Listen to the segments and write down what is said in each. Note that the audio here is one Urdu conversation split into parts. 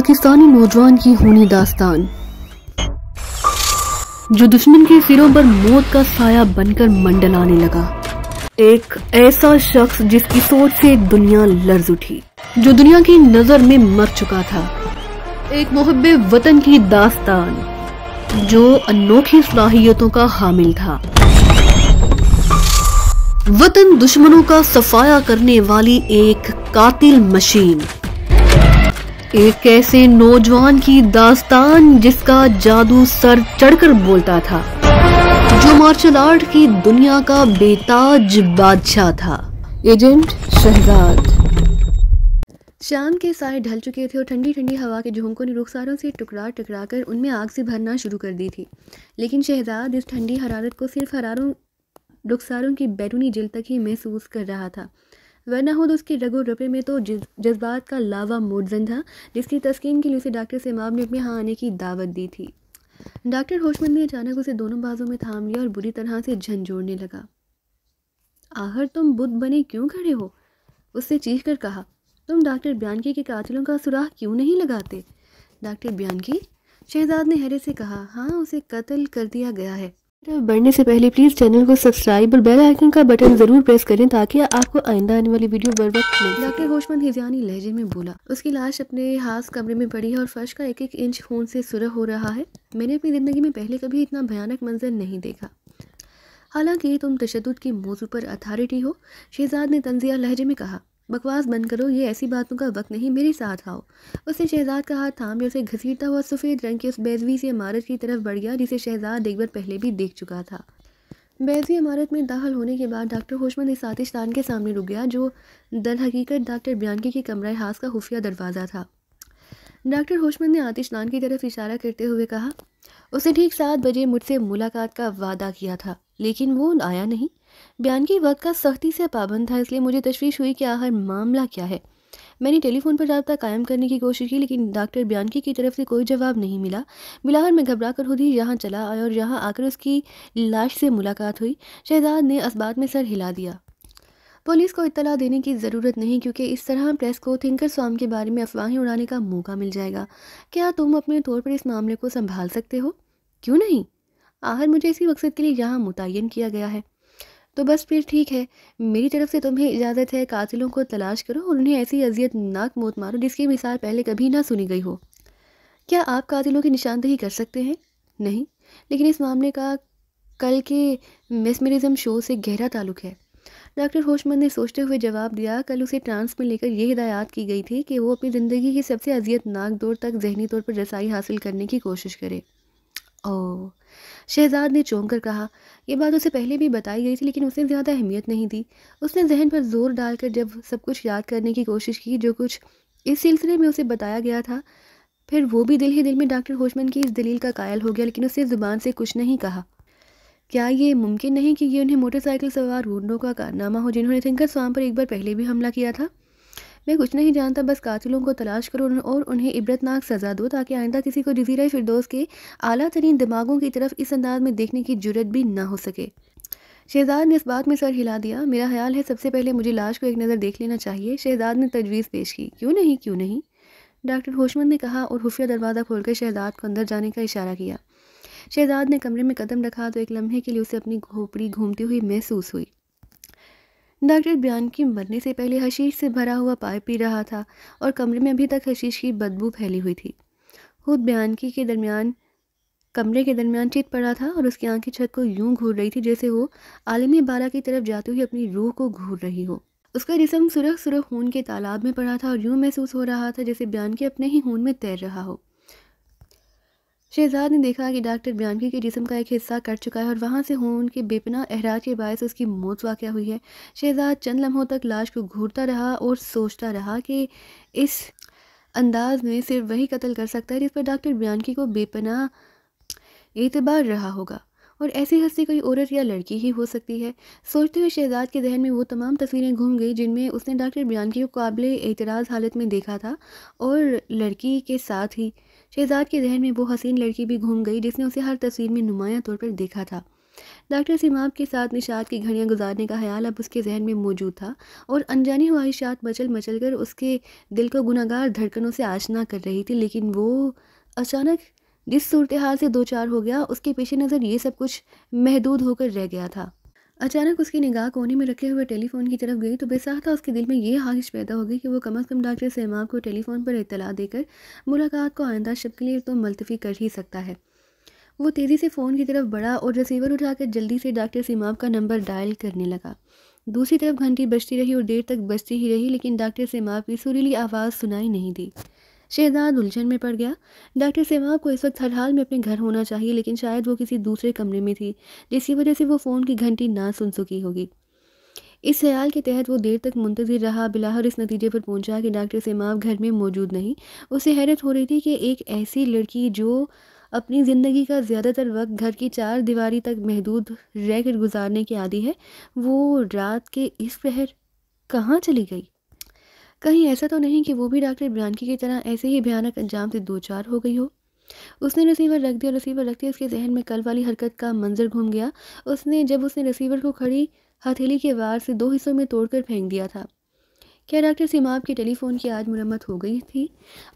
پاکستانی نوجوان کی خونی داستان جو دشمن کے سروں پر موت کا سایہ بن کر منڈلانے لگا، ایک ایسا شخص جس کی سوچ سے دنیا لرز اٹھی، جو دنیا کی نظر میں مر چکا تھا، ایک محب وطن کی داستان جو انوکھی صلاحیتوں کا حامل تھا، وطن دشمنوں کا صفایا کرنے والی ایک قاتل مشین، ایک ایسے نوجوان کی داستان جس کا جادو سر چڑھ کر بولتا تھا، جو مارشل آرٹ کی دنیا کا بے تاج بادشاہ تھا، ایجنٹ شہزاد۔ شام کے سائے ڈھل چکے تھے اور ٹھنڈی ٹھنڈی ہوا کے جھونکوں نے رخساروں سے ٹکرا ٹکرا کر ان میں آگ سے بھرنا شروع کر دی تھی، لیکن شہزاد اس ٹھنڈی حرارت کو صرف رخساروں کی بیرونی جلد تک ہی محسوس کر رہا تھا، ورنہ خود اس کے رگ و رپے میں تو جذبات کا لاوا موجزن تھا، جس کی تسکین کے لیے اسے ڈاکٹر سیماب نے اپنے ہاں آنے کی دعوت دی تھی۔ ڈاکٹر ہوشمند نے اچانک اسے دونوں بازوں میں تھام لیا اور بری طرح سے جھنجھوڑنے لگا۔ آخر تم بت بنے کیوں کھڑے ہو؟ اس سے چیخ کر کہا۔ تم ڈاکٹر بیانکی کے قاتلوں کا سراغ کیوں نہیں لگاتے؟ ڈاکٹر بیانکی؟ شہزاد نے حیرت سے کہا۔ ہاں، اسے قتل کر دیا گیا ہے۔ بڑھنے سے پہلے پلیز چینل کو سبسکرائب اور بیل آئیکن کا بٹن ضرور پریس کریں تاکہ آپ کو آئندہ آنے والی ویڈیو بر وقت مل سکے۔ ڈاکٹر ہوشمند ہذیانی لہجے میں بولا۔ اس کی لاش اپنے خاص کمرے میں پڑی ہے اور فرش کا ایک ایک انچ خون سے سرخ ہو رہا ہے۔ میں نے اپنی زندگی میں پہلے کبھی اتنا بھیانک منظر نہیں دیکھا۔ حالانکہ تم تشدد کی موضوع پر اتھارٹی ہو، شہزاد نے طنزیہ لہجے میں کہا۔ بکواس بند کرو، یہ ایسی باتوں کا وقت نہیں، میرے ساتھ آؤ۔ اس نے شہزاد کا ہاتھ تھام لیا، اسے گھسیٹتا ہوا سفید رنگ کی اس بیضوی سی عمارت کی طرف بڑھ گیا جسے شہزاد ایک بار پہلے بھی دیکھ چکا تھا۔ بیضوی عمارت میں داخل ہونے کے بعد ڈاکٹر ہوشمند اس آتش دان کے سامنے رک گیا جو درحقیقت ڈاکٹر بیانکی کے کمرہ خاص کا خفیہ دروازہ تھا۔ ڈاکٹر ہوشمند نے آتش دان کی طرف اشارہ کرتے ہوئے کہا، اس نے ٹھیک 7 بجے مجھ سے ملاقات کا وعدہ کیا تھا، لیکن وہ آیا نہیں۔ بیانکی وقت کا سختی سے پابند تھا، اس لیے مجھے تشویش ہوئی کہ آخر معاملہ کیا ہے۔ میں نے ٹیلی فون پر رابطہ قائم کرنے کی کوشش کی، لیکن ڈاکٹر بیانکی کی طرف سے کوئی جواب نہیں ملا۔ بلاخر میں گھبرا کر خود ہی یہاں چلا آیا اور یہاں آ کر اس کی لاش سے ملاقات ہوئی۔ شہزاد نے اسبات میں سر ہلا دیا۔ پولیس کو اطلاع دینے کی ضرورت نہیں، کیونکہ اس طرح پریس کو تھنکر سوام کے بارے میں افواہیں اڑانے کا موقع مل جائے گا۔ کیا تم اپنے طور پر اس معاملے کو سنبھال سکتے ہو؟ کیوں نہیں؟ آخر مجھے اسی مقصد کے لیے یہاں متعین کیا گیا ہے۔ تو بس پھر ٹھیک ہے، میری طرف سے تمہیں اجازت ہے، قاتلوں کو تلاش کرو اور انہیں ایسی اذیت ناک موت مارو جس کی مثال پہلے کبھی نہ سنی گئی ہو۔ کیا آپ قاتلوں کی نشاندہی کر سکتے ہیں؟ نہیں، لیکن اس معاملے کا کل کے میسمرزم شو سے گہرا تعلق ہے۔ ڈاکٹر ہوشمند نے سوچتے ہوئے جواب دیا۔ کل اسے ٹرانس میں لے کر یہ ہدایات کی گئی تھی کہ وہ اپنی زندگی کی سب سے اذیت ناک دور تک ذہنی طور پر رسائی حاصل کرنے کی کوشش کرے۔ اوہ، شہزاد نے چونک کر کہا۔ یہ بات اسے پہلے بھی بتائی گئی تھی، لیکن اس نے زیادہ اہمیت نہیں دی۔ اس نے ذہن پر زور ڈال کر جب سب کچھ یاد کرنے کی کوشش کی جو کچھ اس سلسلے میں اسے بتایا گیا تھا، پھر وہ بھی دل ہی دل میں ڈاکٹر ہوشمند کی اس دلیل کا قائل ہو گیا، لیکن اس نے زبان سے کچھ نہیں کہا۔ کیا یہ ممکن نہیں کہ یہ انہیں موٹر سائیکل سوار ہونڈوں کا کارنامہ ہو جنہوں نے تھنکر سوام پر ایک بار پہلے بھی حملہ کیا تھا؟ میں کچھ نہیں جانتا، بس قاتلوں کو تلاش کرو اور انہیں عبرتناک سزا دو تاکہ آئندہ کسی کو جزیرہ فردوس کے اعلیٰ ترین دماغوں کی طرف اس انداز میں دیکھنے کی جرت بھی نہ ہو سکے۔ شہزاد نے اس بات میں سر ہلا دیا۔ میرا خیال ہے سب سے پہلے مجھے لاش کو ایک نظر دیکھ لینا چاہیے۔ شہزاد نے تجویز پیش کی۔ کیوں نہیں؟ ڈاکٹر ہوشمند نے کہا اور خفیہ دروازہ کھول کر شہزاد کو اندر جانے کا اشارہ کیا۔ شہزاد نے کمرے میں قدم رکھا تو ایک لمحے کے لیے اسے اپنی کھوپڑی گھومتی ہوئی محسوس ہوئی۔ ڈاکٹر بیانکی مرنے سے پہلے حشیش سے بھرا ہوا پائپ پی رہا تھا اور کمرے میں ابھی تک حشیش کی بدبو پھیلی ہوئی تھی۔ خود بیانکی کے کمرے کے درمیان چت پڑا تھا اور اس کی آنکھیں چھت کو یوں گھور رہی تھی جیسے وہ عالم بالا کی طرف جاتے ہوئے اپنی روح کو گھور رہی ہو۔ اس کا جسم سرخ خون کے تالاب میں پڑا تھا اور یوں محسوس ہو رہا تھا جیسے بیانکی اپنے ہی خون میں تیر رہا ہو۔ شہزاد نے دیکھا کہ ڈاکٹر بیانکی کے جسم کا ایک حصہ کٹ چکا ہے اور وہاں سے خون کے بے پناہ اخراج کے باعث اس کی موت واقع ہوئی ہے۔ شہزاد چند لمحوں تک لاش کو گھورتا رہا اور سوچتا رہا کہ اس انداز میں صرف وہی قتل کر سکتا ہے جس پر ڈاکٹر بیانکی کو بے پناہ اعتبار رہا ہوگا، اور ایسی ہستی کوئی عورت یا لڑکی ہی ہو سکتی ہے۔ سوچتے ہوئے شہزاد کے ذہن میں وہ تمام تصویریں گھوم گئی جن میں اس نے ڈاکٹر بیانکی کو قابل اعتراض حالت میں دیکھا تھا، اور لڑکی کے ساتھ ہی شہزاد کے ذہن میں وہ حسین لڑکی بھی گھوم گئی جس نے اسے ہر تصویر میں نمایاں طور پر دیکھا تھا۔ ڈاکٹر سیماب کے ساتھ نشاط کی گھڑیاں گزارنے کا خیال اب اس کے ذہن میں موجود تھا اور انجانی خواہشات مچل مچل کر اس کے دل کو گناہگار دھڑکنوں سے آشنا کر رہی تھی، لیکن وہ اچانک جس صورتحال سے دوچار ہو گیا اس کے پیش نظر یہ سب کچھ محدود ہو کر رہ گیا تھا۔ اچانک اس کی نگاہ کونے میں رکھے ہوئے ٹیلی فون کی طرف گئی تو بے ساختہ اس کے دل میں یہ خواہش پیدا ہو گئی کہ وہ کم از کم ڈاکٹر سیماب کو ٹیلی فون پر اطلاع دے کر ملاقات کو آئندہ شب کے لیے تو ملتوی کر ہی سکتا ہے۔ وہ تیزی سے فون کی طرف بڑھا اور ریسیور اٹھا کر جلدی سے ڈاکٹر سیماب کا نمبر ڈائل کرنے لگا۔ دوسری طرف گھنٹی بجتی رہی اور دیر تک بجتی ہی رہی، لیکن ڈاکٹر سیماب کی سریلی آواز سنائی نہیں دی۔ شہزاد الجھن میں پڑ گیا۔ ڈاکٹر سیماب کو اس وقت ہر حال میں اپنے گھر ہونا چاہیے، لیکن شاید وہ کسی دوسرے کمرے میں تھی جس کی وجہ سے وہ فون کی گھنٹی نہ سن سکی ہوگی۔ اس خیال کے تحت وہ دیر تک منتظر رہا، بلاخر اس نتیجے پر پہنچا کہ ڈاکٹر سیماب گھر میں موجود نہیں۔ اسے حیرت ہو رہی تھی کہ ایک ایسی لڑکی جو اپنی زندگی کا زیادہ تر وقت گھر کی چار دیواری تک محدود رہ کر گزارنے کی عادی ہے، وہ رات کے اس پہر کہاں چلی گئی؟ کہیں ایسا تو نہیں کہ وہ بھی ڈاکٹر برانکی کی طرح ایسے ہی بھیانک انجام سے دوچار ہو گئی ہو؟ اس نے ریسیور رکھ دیا۔ ریسیور رکھتے اس کے ذہن میں کل والی حرکت کا منظر گھوم گیا۔ جب اس نے ریسیور کو کھڑی ہتھیلی کے وار سے 2 حصوں میں توڑ کر پھینک دیا تھا۔ کیا ڈاکٹر سیماب کے ٹیلی فون کی آج مرمت ہو گئی تھی؟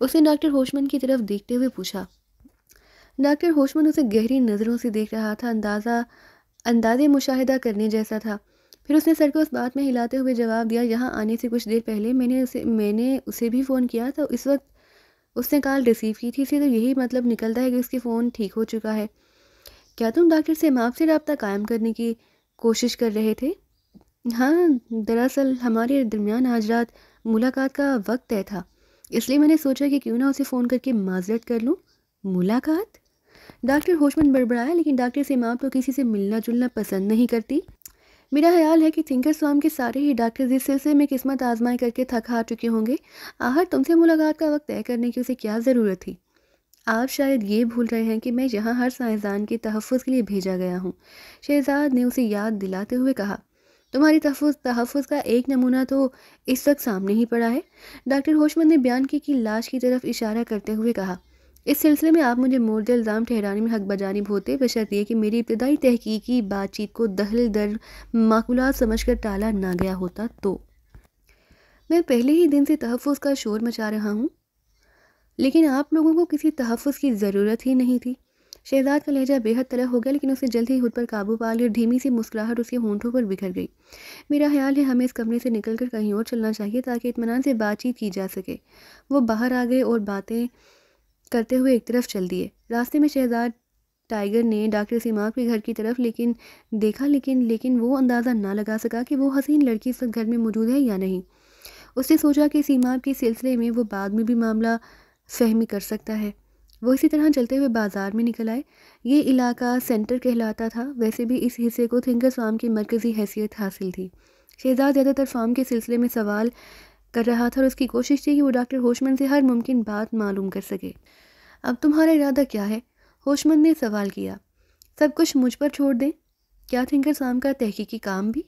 اس نے ڈاکٹر ہوشمن کی طرف دیکھتے ہوئے پوچھا۔ ڈاکٹر ہوشمن اسے گہری نظروں سے دیکھ رہا تھا، اندازے مشاہدہ کرنے جیسا تھا۔ پھر اس نے سر کو اس بات میں ہلاتے ہوئے جواب دیا، یہاں آنے سے کچھ دیر پہلے میں نے اسے بھی فون کیا تھا، اس وقت اس نے کال ریسیو کی تھی، اسے تو یہی مطلب نکلتا ہے کہ اس کے فون ٹھیک ہو چکا ہے۔ کیا تم ڈاکٹر سیماب سے رابطہ قائم کرنے کی کوشش کر رہے تھے؟ ہاں، دراصل ہمارے درمیان آج رات ملاقات کا وقت طے تھا، اس لیے میں نے سوچا کہ کیوں نہ اسے فون کر کے معذرت کر لوں۔ ملاقات؟ ڈاکٹر ہوشمن بڑبڑایا، لیکن ڈاکٹر سیماب تو کسی سے ملنا جلنا پسند نہیں کرتی۔ میرا خیال ہے کہ تھنکر سوام کے سارے ہی ڈاکٹر اس سلسلے میں قسمت آزمائی کر کے تھک ہار چکے ہوں گے۔ آخر تم سے ملاقات کا وقت طے کرنے کی اسے کیا ضرورت تھی؟ آپ شاید یہ بھول رہے ہیں کہ میں یہاں ہر سائنسدان کے تحفظ کے لیے بھیجا گیا ہوں، شہزاد نے اسے یاد دلاتے ہوئے کہا۔ تمہاری تحفظ کا ایک نمونہ تو اس وقت سامنے ہی پڑا ہے، ڈاکٹر ہوشمن نے بیانکی کی لاش کی طرف اشارہ کرتے ہوئے کہا۔ اس سلسلے میں آپ مجھے مورد الزام ٹھہرانے میں حق بجانب ہوتے، بشرط یہ کہ میری ابتدائی تحقیقی بات چیت کو دخل در معقولات سمجھ کر ٹالا نہ گیا ہوتا تو۔ میں پہلے ہی دن سے تحفظ کا شور مچا رہا ہوں، لیکن آپ لوگوں کو کسی تحفظ کی ضرورت ہی نہیں تھی۔ شہزاد کا لہجہ بے حد طلب ہو گیا، لیکن اسے جلد ہی خود پر قابو پا لیا اور دھیمی سی مسکراہٹ اس کے ہونٹوں پر بکھر گئی۔ میرا خیال ہے ہمیں اس کمرے سے نکل کر کہیں اور چلنا چاہیے تاکہ اطمینان سے بات چیت کی جا سکے۔ وہ باہر آ گئے اور باتیں کرتے ہوئے ایک طرف چل دیے۔ راستے میں شہزاد ٹائیگر نے ڈاکٹر سیماب کے گھر کی طرف دیکھا، لیکن وہ اندازہ نہ لگا سکا کہ وہ حسین لڑکی اس وقت گھر میں موجود ہے یا نہیں۔ اس نے سوچا کہ سیماب کے سلسلے میں وہ بعد میں بھی معاملہ فہمی کر سکتا ہے۔ وہ اسی طرح چلتے ہوئے بازار میں نکل آئے۔ یہ علاقہ سینٹر کہلاتا تھا، ویسے بھی اس حصے کو تھنکرز فارم کی مرکزی حیثیت حاصل تھی۔ شہزاد زیادہ تر فارم کے سلسلے میں سوال کر رہا تھا اور اس کی کوشش تھی کہ وہ ڈاکٹر ہوشمن سے ہر ممکن بات معلوم کر سکے۔ اب تمہارا ارادہ کیا ہے؟ ہوشمن نے سوال کیا۔ سب کچھ مجھ پر چھوڑ دیں؟ کیا تھنکرز فارم کا تحقیقی کام بھی؟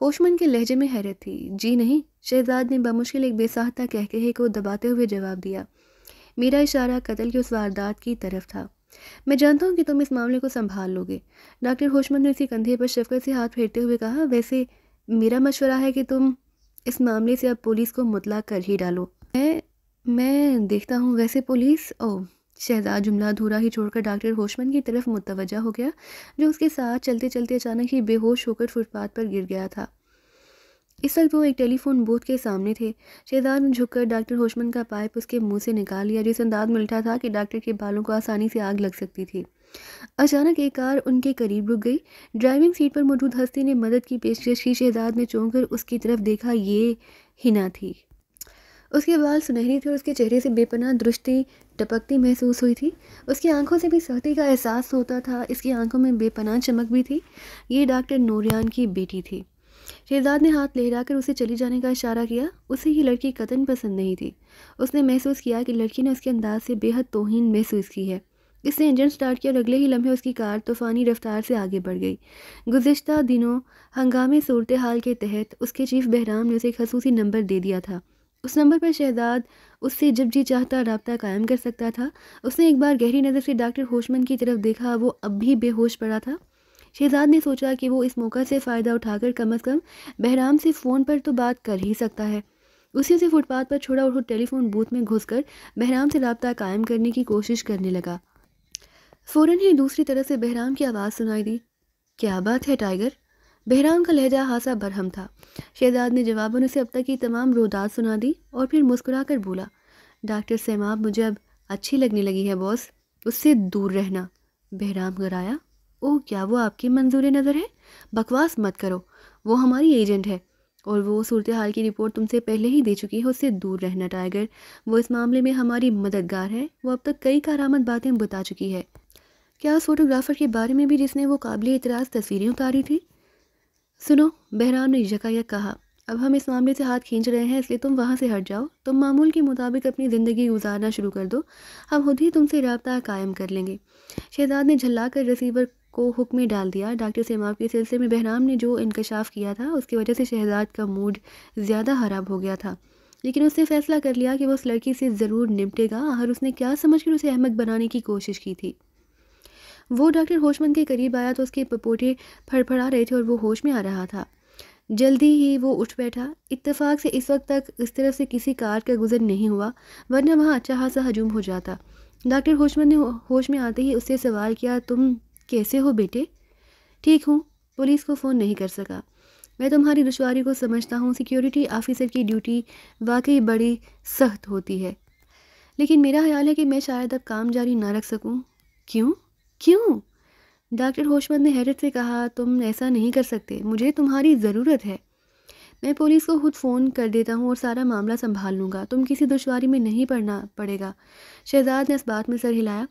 ہوشمن کے لہجے میں حیرت تھی۔ جی نہیں، شہزاد نے بمشکل ایک بے ساختہ کہکہے کو دباتے ہوئے جواب دیا۔ میرا اشارہ قتل کی اس واردات کی طرف تھا۔ میں جانتا ہوں کہ تم اس معاملے کو سنبھال لو گے، ڈاکٹر ہوشمن نے اسی کندھے پر شفقت سے ہاتھ پھیرتے ہوئے کہا۔ ویسے میرا مشورہ ہے کہ تم اس معاملے سے اب پولیس کو مطلع کر ہی ڈالو۔ میں دیکھتا ہوں، ویسے پولیس؟ شہزاد جملہ ادھورا ہی چھوڑ کر ڈاکٹر ہوشمن کی طرف متوجہ ہو گیا، جو اس کے ساتھ چلتے چلتے اچانک ہی بے ہوش ہو کر فٹ پاتھ پر گر گیا تھا۔ اس وقت وہ ایک ٹیلی فون بوتھ کے سامنے تھے۔ شہزاد نے جھک کر ڈاکٹر ہوشمن کا پائپ اس کے منہ سے نکال لیا، جس انداز میں الٹا تھا کہ ڈاکٹر کے بالوں کو آسانی سے آگ لگ سکتی تھی۔ اچانک ایک کار ان کے قریب رک گئی۔ ڈرائیونگ سیٹ پر موجود ہستی نے مدد کی پیشکش کی۔ شہزاد نے چونک کر اس کی طرف دیکھا، یہ ہنا تھی۔ اس کے بال سنہری تھے اور اس کے چہرے سے بے پناہ درشتی ٹپکتی محسوس ہوئی تھی۔ اس کی آنکھوں سے بھی سختی کا احساس ہوتا تھا، اس کی آنکھوں میں بے پناہ چمک بھی تھی۔ یہ ڈاکٹر نوریان کی بیٹی تھی۔ شہزاد نے ہاتھ لہرا کر اسے چلی جانے کا اشارہ کیا۔ اسے یہ لڑکی قطعاً پسند نہیں تھی۔ اس نے محسوس کیا کہ لڑکی نے اس کے انداز سے بے حد توہین محسوس کی ہے۔ اس نے انجن سٹارٹ کیا اور اگلے ہی لمحے اس کی کار طوفانی رفتار سے آگے بڑھ گئی۔ گزشتہ دنوں ہنگامی صورتحال کے تحت اس کے چیف بہرام نے اسے ایک خصوصی نمبر دے دیا تھا۔ اس نمبر پر شہزاد اس سے جب جی چاہتا رابطہ قائم کر سکتا تھا۔ اس نے ایک بار گہری نظر سے ڈاکٹر ہوشمن کی طرف دیکھا، وہ اب بھی بے ہوش پڑا تھا۔ شہزاد نے سوچا کہ وہ اس موقع سے فائدہ اٹھا کر کم از کم بہرام سے فون پر تو بات کر ہی سکتا ہے۔ اسی سے فٹ پاتھ پر چھوڑا اور ٹیلی فون بوتھ میں گھس کر بہرام سے رابطہ قائم کرنے کی کوشش کرنے لگا۔ فوراً ہی دوسری طرف سے بہرام کی آواز سنائی دی۔ کیا بات ہے ٹائیگر؟ بہرام کا لہجہ خاصا برہم تھا۔ شہزاد نے جواباً اسے اب تک کی تمام رودات سنا دی اور پھر مسکرا کر بولا، ڈاکٹر سیماب مجھے اب اچھی لگنے لگی ہے باس، اس سے دور رہنا۔ بہرام گرایا، اوہ کیا وہ آپ کی منظور نظر ہے؟ بکواس مت کرو، وہ ہماری ایجنٹ ہے اور وہ صورتحال کی رپورٹ تم سے پہلے ہی دے چکی ہے، اس سے دور رہنا ٹائیگر، وہ اس معاملے میں ہماری مددگار ہے، وہ اب تک کئی کارآمد باتیں بتا چکی ہے۔ کیا اس فوٹوگرافر کے بارے میں بھی جس نے وہ قابل اعتراض تصویریں اتاری تھی؟ سنو، بہرام نے یکایک کہا، اب ہم اس معاملے سے ہاتھ کھینچ رہے ہیں، اس لیے تم وہاں سے ہٹ جاؤ، تم معمول کے مطابق اپنی زندگی گزارنا شروع کر دو، ہم خود ہی تم سے رابطہ قائم کر لیں گے۔ شہزاد نے جھلا کر ریسیور کو حکم میں ڈال دیا۔ ڈاکٹر سیماب کے سلسلے میں بہرام نے جو انکشاف کیا تھا اس کی وجہ سے شہزاد کا موڈ زیادہ خراب ہو گیا تھا، لیکن اس نے فیصلہ کر لیا کہ وہ اس لڑکی سے ضرور نمٹے گا، آخر اس نے کیا سمجھ کر اسے احمق بنانے کی کوشش کی تھی۔ وہ ڈاکٹر ہوشمند کے قریب آیا تو اس کے پپوٹے پھڑ پھڑا رہے تھے اور وہ ہوش میں آ رہا تھا۔ جلدی ہی وہ اٹھ بیٹھا۔ اتفاق سے اس وقت تک اس طرف سے کسی کار کا گزر نہیں ہوا، ورنہ وہاں اچھا خاصا ہجوم ہو جاتا۔ ڈاکٹر ہوشمند نے ہوش میں آتے ہی اس سے سوال کیا، تم کیسے ہو بیٹے؟ ٹھیک ہوں، پولیس کو فون نہیں کر سکا۔ میں تمہاری دشواری کو سمجھتا ہوں، سیکیورٹی آفیسر کی ڈیوٹی واقعی بڑی سخت ہوتی ہے، لیکن میرا خیال ہے کہ میں شاید اب کام جاری نہ رکھ سکوں۔ کیوں؟ کیوں؟ ڈاکٹر ہوشمند نے حیرت سے کہا، تم ایسا نہیں کر سکتے، مجھے تمہاری ضرورت ہے۔ میں پولیس کو خود فون کر دیتا ہوں اور سارا معاملہ سنبھال لوں گا، تم کسی دشواری میں نہیں پڑنا پڑے گا۔ شہزاد نے اس بات میں سر ہلایا۔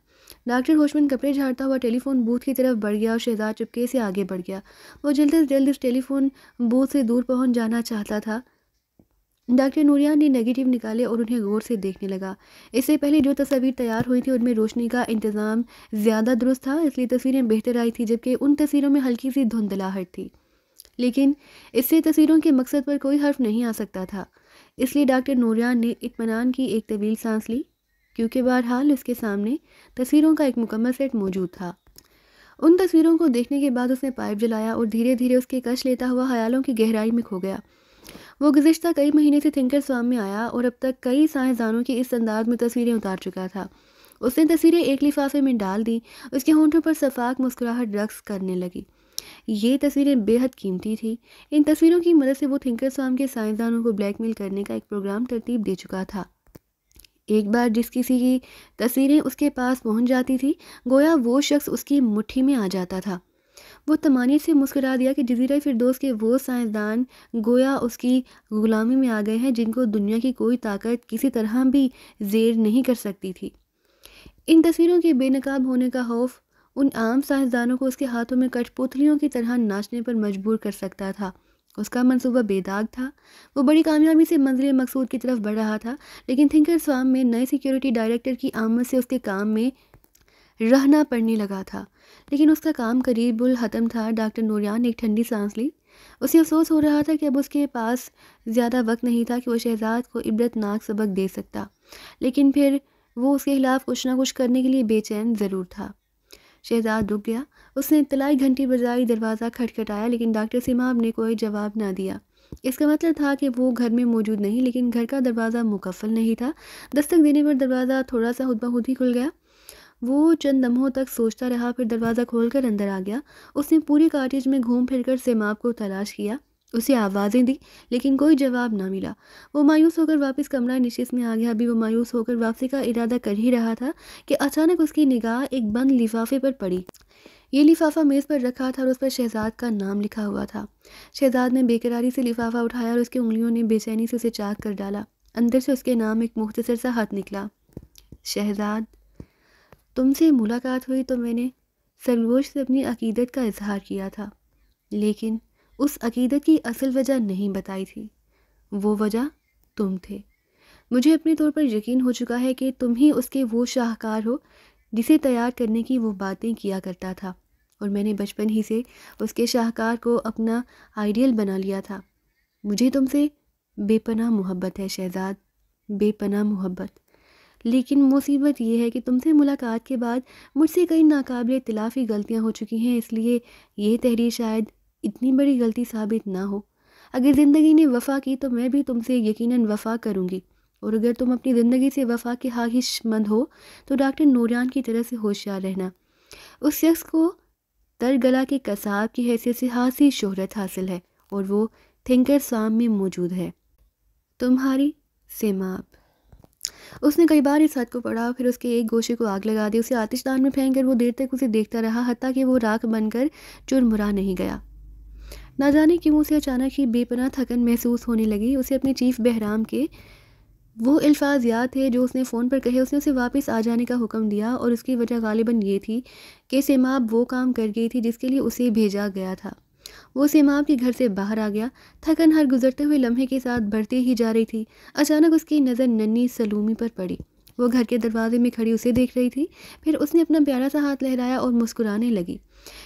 ڈاکٹر ہوشمند کپڑے جھاڑتا ہوا ٹیلی فون بوتھ کی طرف بڑھ گیا اور شہزاد چپکے سے آگے بڑھ گیا۔ وہ جلد از جلد اس ٹیلی فون بوتھ سے دور پہنچ جانا چاہتا تھا۔ ڈاکٹر نوریان نے نیگیٹو نکالے اور انہیں غور سے دیکھنے لگا۔ اس سے پہلے جو تصاویر تیار ہوئی تھی ان میں روشنی کا انتظام زیادہ درست تھا، اس لیے تصویریں بہتر آئی تھی، جبکہ ان تصویروں میں ہلکی سی دھندلاہٹ تھی، لیکن اس سے تصویروں کے مقصد پر کوئی حرف نہیں آ سکتا تھا۔ اس لیے ڈاکٹر نوریان نے اطمینان کی ایک طویل سانس لی، کیونکہ بہرحال اس کے سامنے تصویروں کا ایک مکمل سیٹ موجود تھا۔ ان تصویروں کو دیکھنے کے بعد اس نے پائپ جلایا اور دھیرے دھیرے اس کے کش لیتا ہوا خیالوں کی گہرائی میں کھو گیا۔ وہ گزشتہ کئی مہینے سے تھنکر سوام میں آیا اور اب تک کئی سائنسدانوں کی اس انداز میں تصویریں اتار چکا تھا۔ اس نے تصویریں ایک لفافے میں ڈال دیں، اس کے ہونٹوں پر شفاف مسکراہٹ رقص کرنے لگی۔ یہ تصویریں بے حد قیمتی تھیں۔ ان تصویروں کی مدد سے وہ تھنکر سوام کے سائنسدانوں کو بلیک میل کرنے کا ایک پروگرام ترتیب دے چکا تھا۔ ایک بار جس کسی کی تصویریں اس کے پاس پہنچ جاتی تھی، گویا وہ شخص اس کی مٹھی میں آ جاتا تھا۔ وہ طمانینت سے مسکرا دیا کہ جزیرہ فردوس کے وہ سائنسدان گویا اس کی غلامی میں آ گئے ہیں جن کو دنیا کی کوئی طاقت کسی طرح بھی زیر نہیں کر سکتی تھی۔ ان تصویروں کے بے نقاب ہونے کا خوف ان عام سائنسدانوں کو اس کے ہاتھوں میں کٹ پتلیوں کی طرح ناچنے پر مجبور کر سکتا تھا۔ اس کا منصوبہ بے داغ تھا، وہ بڑی کامیابی سے منزل مقصود کی طرف بڑھ رہا تھا، لیکن تھنکر سوام میں نئے سیکیورٹی ڈائریکٹر کی آمد سے اس کے کام میں رہنا پڑنے لگا تھا، لیکن اس کا کام قریب الختم تھا۔ ڈاکٹر نوریان نے ایک ٹھنڈی سانس لی۔ اسے افسوس ہو رہا تھا کہ اب اس کے پاس زیادہ وقت نہیں تھا کہ وہ شہزاد کو عبرت ناک سبق دے سکتا، لیکن پھر وہ اس کے خلاف کچھ نہ کچھ کرنے کے لیے بے چین ضرور تھا۔ شہزاد رک گیا۔ اس نے اطلاعی گھنٹی بجائی، دروازہ کھٹکھٹایا، لیکن ڈاکٹر سیماب نے کوئی جواب نہ دیا۔ اس کا مطلب تھا کہ وہ گھر میں موجود نہیں، لیکن گھر کا دروازہ مقفل نہیں تھا۔ دستک دینے پر دروازہ تھوڑا سا خود بخود ہی کھل گیا۔ وہ چند لمحوں تک سوچتا رہا، پھر دروازہ کھول کر اندر آ گیا۔ اس نے پوری کاٹیج میں گھوم پھر کر سیماب کو تلاش کیا، اسے آوازیں دی، لیکن کوئی جواب نہ ملا۔ وہ مایوس ہو کر واپس کمرہ نشست میں آ گیا۔ ابھی وہ مایوس ہو کر واپسی کا ارادہ کر ہی رہا تھا کہ اچانک اس کی نگاہ ایک بند لفافے پر پڑی۔ یہ لفافہ میز پر رکھا تھا اور اس پر شہزاد کا نام لکھا ہوا تھا۔ شہزاد نے بے قراری سے لفافہ اٹھایا اور اس کی انگلیوں نے بے چینی سے اسے چاک کر ڈالا۔ اندر سے اس کے نام ایک مختصر سا خط نکلا۔ شہزاد، تم سے ملاقات ہوئی تو میں نے سرگوش سے اپنی عقیدت کا اظہار کیا تھا، لیکن اس عقیدت کی اصل وجہ نہیں بتائی تھی۔ وہ وجہ تم تھے۔ مجھے اپنے طور پر یقین ہو چکا ہے کہ تم ہی اس کے وہ شاہکار ہو جسے تیار کرنے کی وہ باتیں کیا کرتا تھا، اور میں نے بچپن ہی سے اس کے شاہکار کو اپنا آئیڈیل بنا لیا تھا۔ مجھے تم سے بے پناہ محبت ہے شہزاد، بے پناہ محبت۔ لیکن مصیبت یہ ہے کہ تم سے ملاقات کے بعد مجھ سے کئی ناقابل اطلاعی غلطیاں ہو چکی ہیں، اس لیے یہ تحریر شاید اتنی بڑی غلطی ثابت نہ ہو۔ اگر زندگی نے وفا کی تو میں بھی تم سے یقیناً وفا کروں گی، اور اگر تم اپنی زندگی سے وفا کے خواہش مند ہو تو ڈاکٹر نوریان کی طرف سے ہوشیار رہنا۔ اس شخص کو ترگلا کے قصاب کی حیثیت سے خاصی شہرت حاصل ہے اور وہ تھنکر سام میں موجود ہے۔ تمہاری سیماب۔ اس نے کئی بار اس خط کو پڑھا، پھر اس کے ایک گوشے کو آگ لگا دی، اسے آتش دان میں پھینک کر وہ دیر تک اسے دیکھتا رہا، حتیٰ کہ وہ راکھ بن کر چرمرا نہیں گیا۔ نہ جانے کیوں اسے اچانک ہی بے پناہ تھکن محسوس ہونے لگی۔ اسے اپنے چیف بہرام کے وہ الفاظ یاد تھے جو اس نے فون پر کہے۔ اس نے اسے واپس آ جانے کا حکم دیا اور اس کی وجہ غالباً یہ تھی کہ سیماب وہ کام کر گئی تھی جس کے لیے اسے بھیجا گیا تھا۔ وہ سیماب کے گھر سے باہر آ گیا، تھکن ہر گزرتے ہوئے لمحے کے ساتھ بڑھتی ہی جا رہی تھی۔ اچانک اس کی نظر ننھی سلومی پر پڑی، وہ گھر کے دروازے میں کھڑی اسے دیکھ رہی تھی۔ پھر اس نے اپنا پیارا سا ہاتھ لہرایا اور مسکرانے لگی۔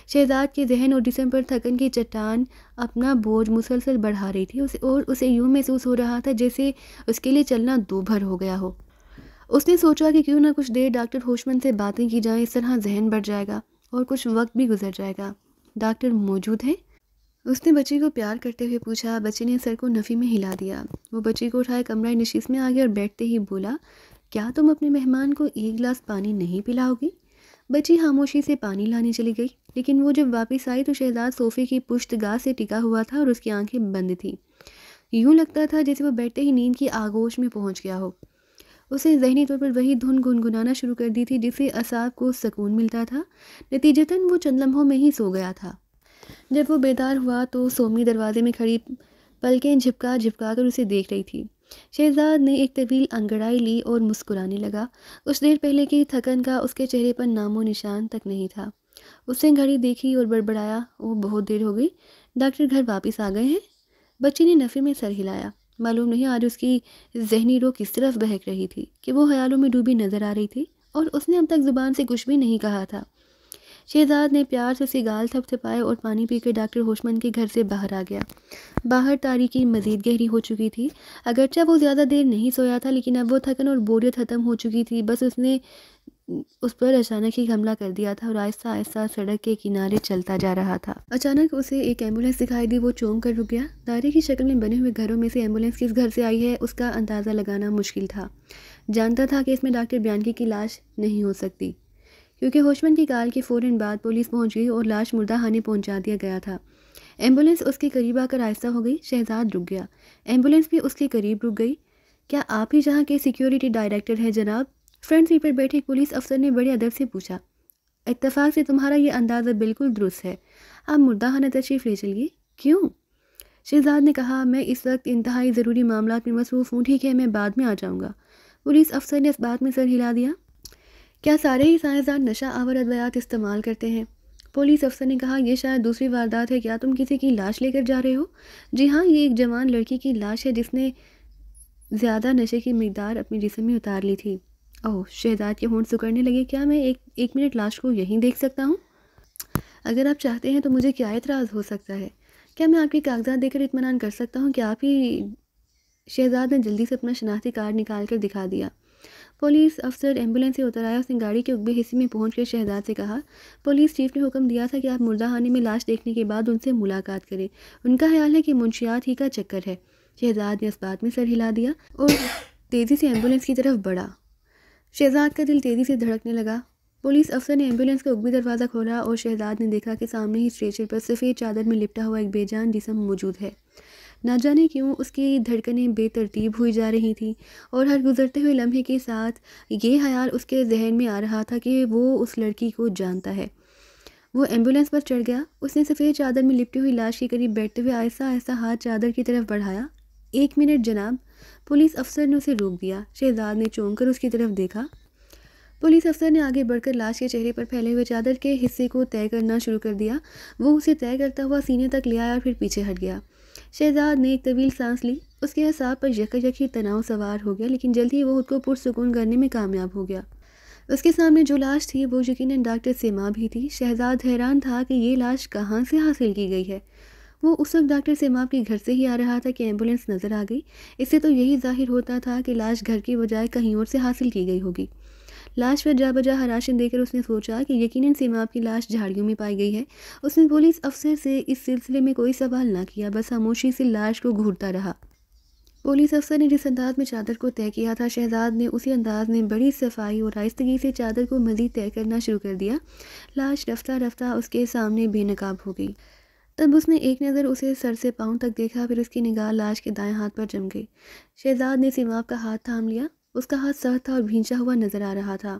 شہزاد کے ذہن اور جسم پر تھکن کی چٹان اپنا بوجھ مسلسل بڑھا رہی تھی اور اسے یوں محسوس ہو رہا تھا جیسے اس کے لیے چلنا دو بھر ہو گیا ہو۔ اس نے سوچا کہ کیوں نہ کچھ دیر ڈاکٹر ہوشمند سے باتیں کی جائیں، اس طرح ذہن بڑھ جائے گا اور کچھ وقت بھی گزر جائے گا۔ ڈاکٹر موجود ہے؟ اس نے بچی کو پیار کرتے ہوئے پوچھا۔ بچی نے سر کو نفی میں ہلا دیا۔ وہ بچی کو اٹھائے کمرہ نشست میں آ گیا اور بیٹھتے ہی بولا، کیا تم اپنے مہمان کو ایک گلاس پانی نہیں پلاؤ گی؟ بچی خاموشی سے پانی لانے چلی گئی، لیکن وہ جب واپس آئی تو شہزاد صوفے کی پشت گاہ سے ٹکا ہوا تھا اور اس کی آنکھیں بند تھیں۔ یوں لگتا تھا جیسے وہ بیٹھتے ہی نیند کی آغوش میں پہنچ گیا ہو۔ اسے ذہنی طور پر وہی دھن گنگنانا شروع کر دی تھی جس سے اعصاب کو سکون ملتا تھا۔ نتیجتاً وہ چند لمحوں میں ہی سو گیا تھا۔ جب وہ بیدار ہوا تو سومنی دروازے میں کھڑی پلکیں جھپکا جھپکا کر اسے دیکھ رہی تھی۔ شہزاد نے ایک طویل انگڑائی لی اور مسکرانے لگا۔ اس دیر پہلے کی تھکن کا اس کے چہرے پر نام و نشان تک نہیں تھا۔ اس نے گھڑی دیکھی اور بڑبڑایا، اوہ بہت دیر ہو گئی، ڈاکٹر گھر واپس آ گئے ہیں؟ بچی نے نفی میں سر ہلایا۔ معلوم نہیں آج اس کی ذہنی رو کس طرف بہک رہی تھی کہ وہ خیالوں میں ڈوبی نظر آ رہی تھی، اور اس نے اب تک زبان سے کچھ بھی نہیں کہا تھا۔ شہزاد نے پیار سے اسے گال تھپ تھپائے اور پانی پی کر ڈاکٹر ہوشمند کے گھر سے باہر آ گیا۔ باہر تاریکی مزید گہری ہو چکی تھی۔ اگرچہ وہ زیادہ دیر نہیں سویا تھا، لیکن اب وہ تھکن اور بوریت ختم ہو چکی تھی۔ بس اس نے اس پر اچانک ہی حملہ کر دیا تھا اور آہستہ آہستہ سڑک کے کنارے چلتا جا رہا تھا۔ اچانک اسے ایک ایمبولینس دکھائی دی۔ وہ چونک کر رک گیا۔ دائرے کی شکل میں بنے ہوئے گھروں میں سے ایمبولینس کس گھر سے آئی ہے اس کا اندازہ لگانا مشکل تھا۔ جانتا تھا کہ اس میں ڈاکٹر بیانکی کی لاش نہیں ہو سکتی، کیونکہ ہوشمند کی کال کے فوراً بعد پولیس پہنچ گئی اور لاش مردہ خانے پہنچا دیا گیا تھا۔ ایمبولینس اس کے قریب آ کر آہستہ ہو گئی۔ شہزاد رک گیا۔ ایمبولینس بھی اس کے قریب رک گئی۔ کیا آپ ہی جہاں کے سیکیورٹی ڈائریکٹر ہیں جناب؟ فرنٹ سیٹ پر بیٹھے ایک پولیس افسر نے بڑے ادب سے پوچھا۔ اتفاق سے تمہارا یہ اندازہ بالکل درست ہے، آپ مردہ خانہ تشریف لے چلیے۔ کیوں؟ شہزاد نے کہا، میں اس وقت انتہائی ضروری معاملات میں مصروف ہوں۔ ٹھیک ہے، میں بعد میں آ جاؤں گا۔ پولیس افسر نے اس بات میں سر ہلا دیا۔ کیا سارے ہی سائنسدان نشہ آور ادویات استعمال کرتے ہیں؟ پولیس افسر نے کہا، یہ شاید دوسری واردات ہے۔ کیا تم کسی کی لاش لے کر جا رہے ہو؟ جی ہاں، یہ ایک جوان لڑکی کی لاش ہے جس نے زیادہ نشے کی مقدار اپنے جسم میں اتار لی تھی۔ اوہ، شہزاد کے ہونٹ سکڑنے لگے۔ کیا میں ایک منٹ لاش کو یہیں دیکھ سکتا ہوں؟ اگر آپ چاہتے ہیں تو مجھے کیا اعتراض ہو سکتا ہے؟ کیا میں آپ کے کاغذات دے کر اطمینان کر سکتا ہوں کہ آپ ہی؟ شہزاد نے جلدی سے اپنا شناختی کارڈ نکال کر دکھا دیا۔ پولیس افسر ایمبولینس سے اتر آیا۔ اس نے گاڑی کے عقبے حصے میں پہنچ کر شہزاد سے کہا، پولیس چیف نے حکم دیا تھا کہ آپ مردہ خانے میں لاش دیکھنے کے بعد ان سے ملاقات کریں۔ ان کا خیال ہے کہ منشیات ہی کا چکر ہے۔ شہزاد نے اس بات میں سر ہلا دیا اور تیزی سے ایمبولینس کی طرف بڑھا۔ شہزاد کا دل تیزی سے دھڑکنے لگا۔ پولیس افسر نے ایمبولینس کا عقبی دروازہ کھولا اور شہزاد نے دیکھا کہ سامنے ہی اسٹریچر پر سفید چادر میں لپٹا ہوا ایک بے جان جسم موجود ہے۔ نہ جانے کیوں اس کی دھڑکنیں بے ترتیب ہوئی جا رہی تھیں اور ہر گزرتے ہوئے لمحے کے ساتھ یہ خیال اس کے ذہن میں آ رہا تھا کہ وہ اس لڑکی کو جانتا ہے۔ وہ ایمبولینس پر چڑھ گیا۔ اس نے سفید چادر میں لپٹی ہوئی لاش کے قریب بیٹھتے ہوئے آہستہ آہستہ ہاتھ چادر کی طرف بڑھایا۔ ایک منٹ جناب، پولیس افسر نے اسے روک دیا۔ شہزاد نے چونک کر اس کی طرف دیکھا۔ پولیس افسر نے آگے بڑھ کر لاش کے چہرے پر پھیلے ہوئے چادر کے حصے کو طے کرنا شروع کر دیا۔ وہ اسے طے کرتا ہوا سینے تک لے آیا اور پھر پیچھے ہٹ گیا۔ شہزاد نے ایک طویل سانس لی۔ اس کے اعصاب پر یکایک تناؤ سوار ہو گیا، لیکن جلد ہی وہ خود کو پرسکون کرنے میں کامیاب ہو گیا۔ اس کے سامنے جو لاش تھی وہ یقیناً ڈاکٹر سیماب ہی تھی۔ شہزاد حیران تھا کہ یہ لاش کہاں سے حاصل کی گئی ہے۔ وہ اس وقت ڈاکٹر سیماب کے گھر سے ہی آ رہا تھا کہ ایمبولینس نظر آ گئی۔ اس سے تو یہی ظاہر ہوتا تھا کہ لاش گھر کی بجائے کہیں اور سے حاصل کی گئی ہوگی۔ لاش پر جا بجا ہراشن دے کر اس نے سوچا کہ یقیناً سیماب کی لاش جھاڑیوں میں پائی گئی ہے۔ اس نے پولیس افسر سے اس سلسلے میں کوئی سوال نہ کیا، بس خاموشی سے لاش کو گھورتا رہا۔ پولیس افسر نے جس انداز میں چادر کو طے کیا تھا، شہزاد نے اسی انداز میں بڑی صفائی اور آہستگی سے چادر کو مزید طے کرنا شروع کر دیا۔ لاش رفتہ رفتہ اس کے سامنے بے نقاب ہو گئی۔ تب اس نے ایک نظر اسے سر سے پاؤں تک دیکھا، پھر اس کی نگاہ لاش کے دائیں ہاتھ پر جم گئی۔ شہزاد نے سیماب کا ہاتھ تھام لیا۔ اس کا ہاتھ سخت تھا اور بھینچا ہوا نظر آ رہا تھا۔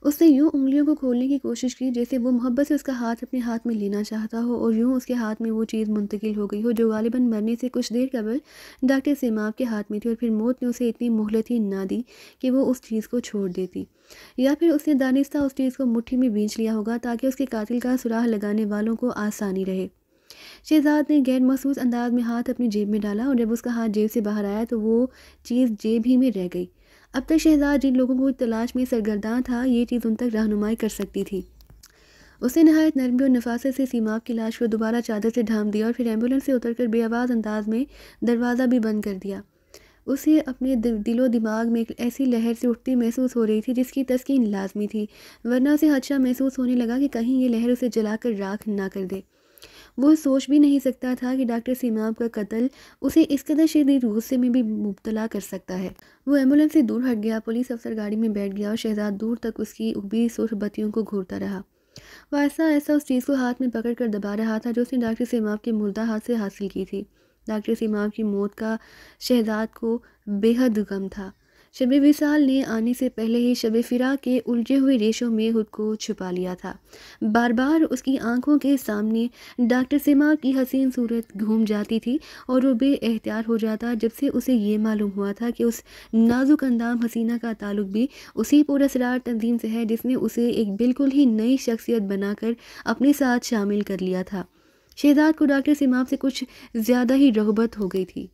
اس نے یوں انگلیوں کو کھولنے کی کوشش کی جیسے وہ محبت سے اس کا ہاتھ اپنے ہاتھ میں لینا چاہتا ہو، اور یوں اس کے ہاتھ میں وہ چیز منتقل ہو گئی ہو جو غالباً مرنے سے کچھ دیر قبل ڈاکٹر سیماب کے ہاتھ میں تھی، اور پھر موت نے اسے اتنی مہلت ہی نہ دی کہ وہ اس چیز کو چھوڑ دیتی، یا پھر اس نے دانستہ اس چیز کو مٹھی میں بھینچ لیا ہوگا تاکہ اس کے قاتل کا سراغ لگانے والوں کو آسانی رہے۔ شہزاد نے غیر محسوس انداز میں ہاتھ اپنی جیب میں ڈالا، اور جب اس کا ہاتھ جیب سے باہر آیا تو وہ چیز جیب ہی میں رہ گئی۔ اب تک شہزاد جن لوگوں کو تلاش میں سرگرداں تھا، یہ چیز ان تک رہنمائی کر سکتی تھی۔ اس نے نہایت نرمی اور نفاست سے سیماب کی لاش کو دوبارہ چادر سے ڈھانپ دیا، اور پھر ایمبولینس سے اتر کر بے آواز انداز میں دروازہ بھی بند کر دیا۔ اسے اپنے دل و دماغ میں ایک ایسی لہر سے اٹھتی محسوس ہو رہی تھی جس کی تسکین لازمی تھی، ورنہ اسے خدشہ محسوس ہونے لگا کہ کہیں یہ لہر اسے جلا کر راکھ نہ کر دے۔ وہ سوچ بھی نہیں سکتا تھا کہ ڈاکٹر سیماب کا قتل اسے اس قدر شدید غصے میں بھی مبتلا کر سکتا ہے۔ وہ ایمبولینس سے دور ہٹ گیا، پولیس افسر گاڑی میں بیٹھ گیا، اور شہزاد دور تک اس کی ابھی سرخ بتیوں کو گھورتا رہا۔ وہ ایسا اس چیز کو ہاتھ میں پکڑ کر دبا رہا تھا جو اس نے ڈاکٹر سیماب کے مردہ ہاتھ سے حاصل کی تھی۔ ڈاکٹر سیماب کی موت کا شہزاد کو بے حد غم تھا۔ شب وصال نے آنے سے پہلے ہی شب فراق کے الجھے ہوئے ریشوں میں خود کو چھپا لیا تھا۔ بار بار اس کی آنکھوں کے سامنے ڈاکٹر سیماب کی حسین صورت گھوم جاتی تھی، اور وہ بے اختیار ہو جاتا جب سے اسے یہ معلوم ہوا تھا کہ اس نازک اندام حسینہ کا تعلق بھی اسی پراسرار تنظیم سے ہے جس نے اسے ایک بالکل ہی نئی شخصیت بنا کر اپنے ساتھ شامل کر لیا تھا۔ شہزاد کو ڈاکٹر سیماب سے کچھ زیادہ ہی رغبت ہو گئی تھی۔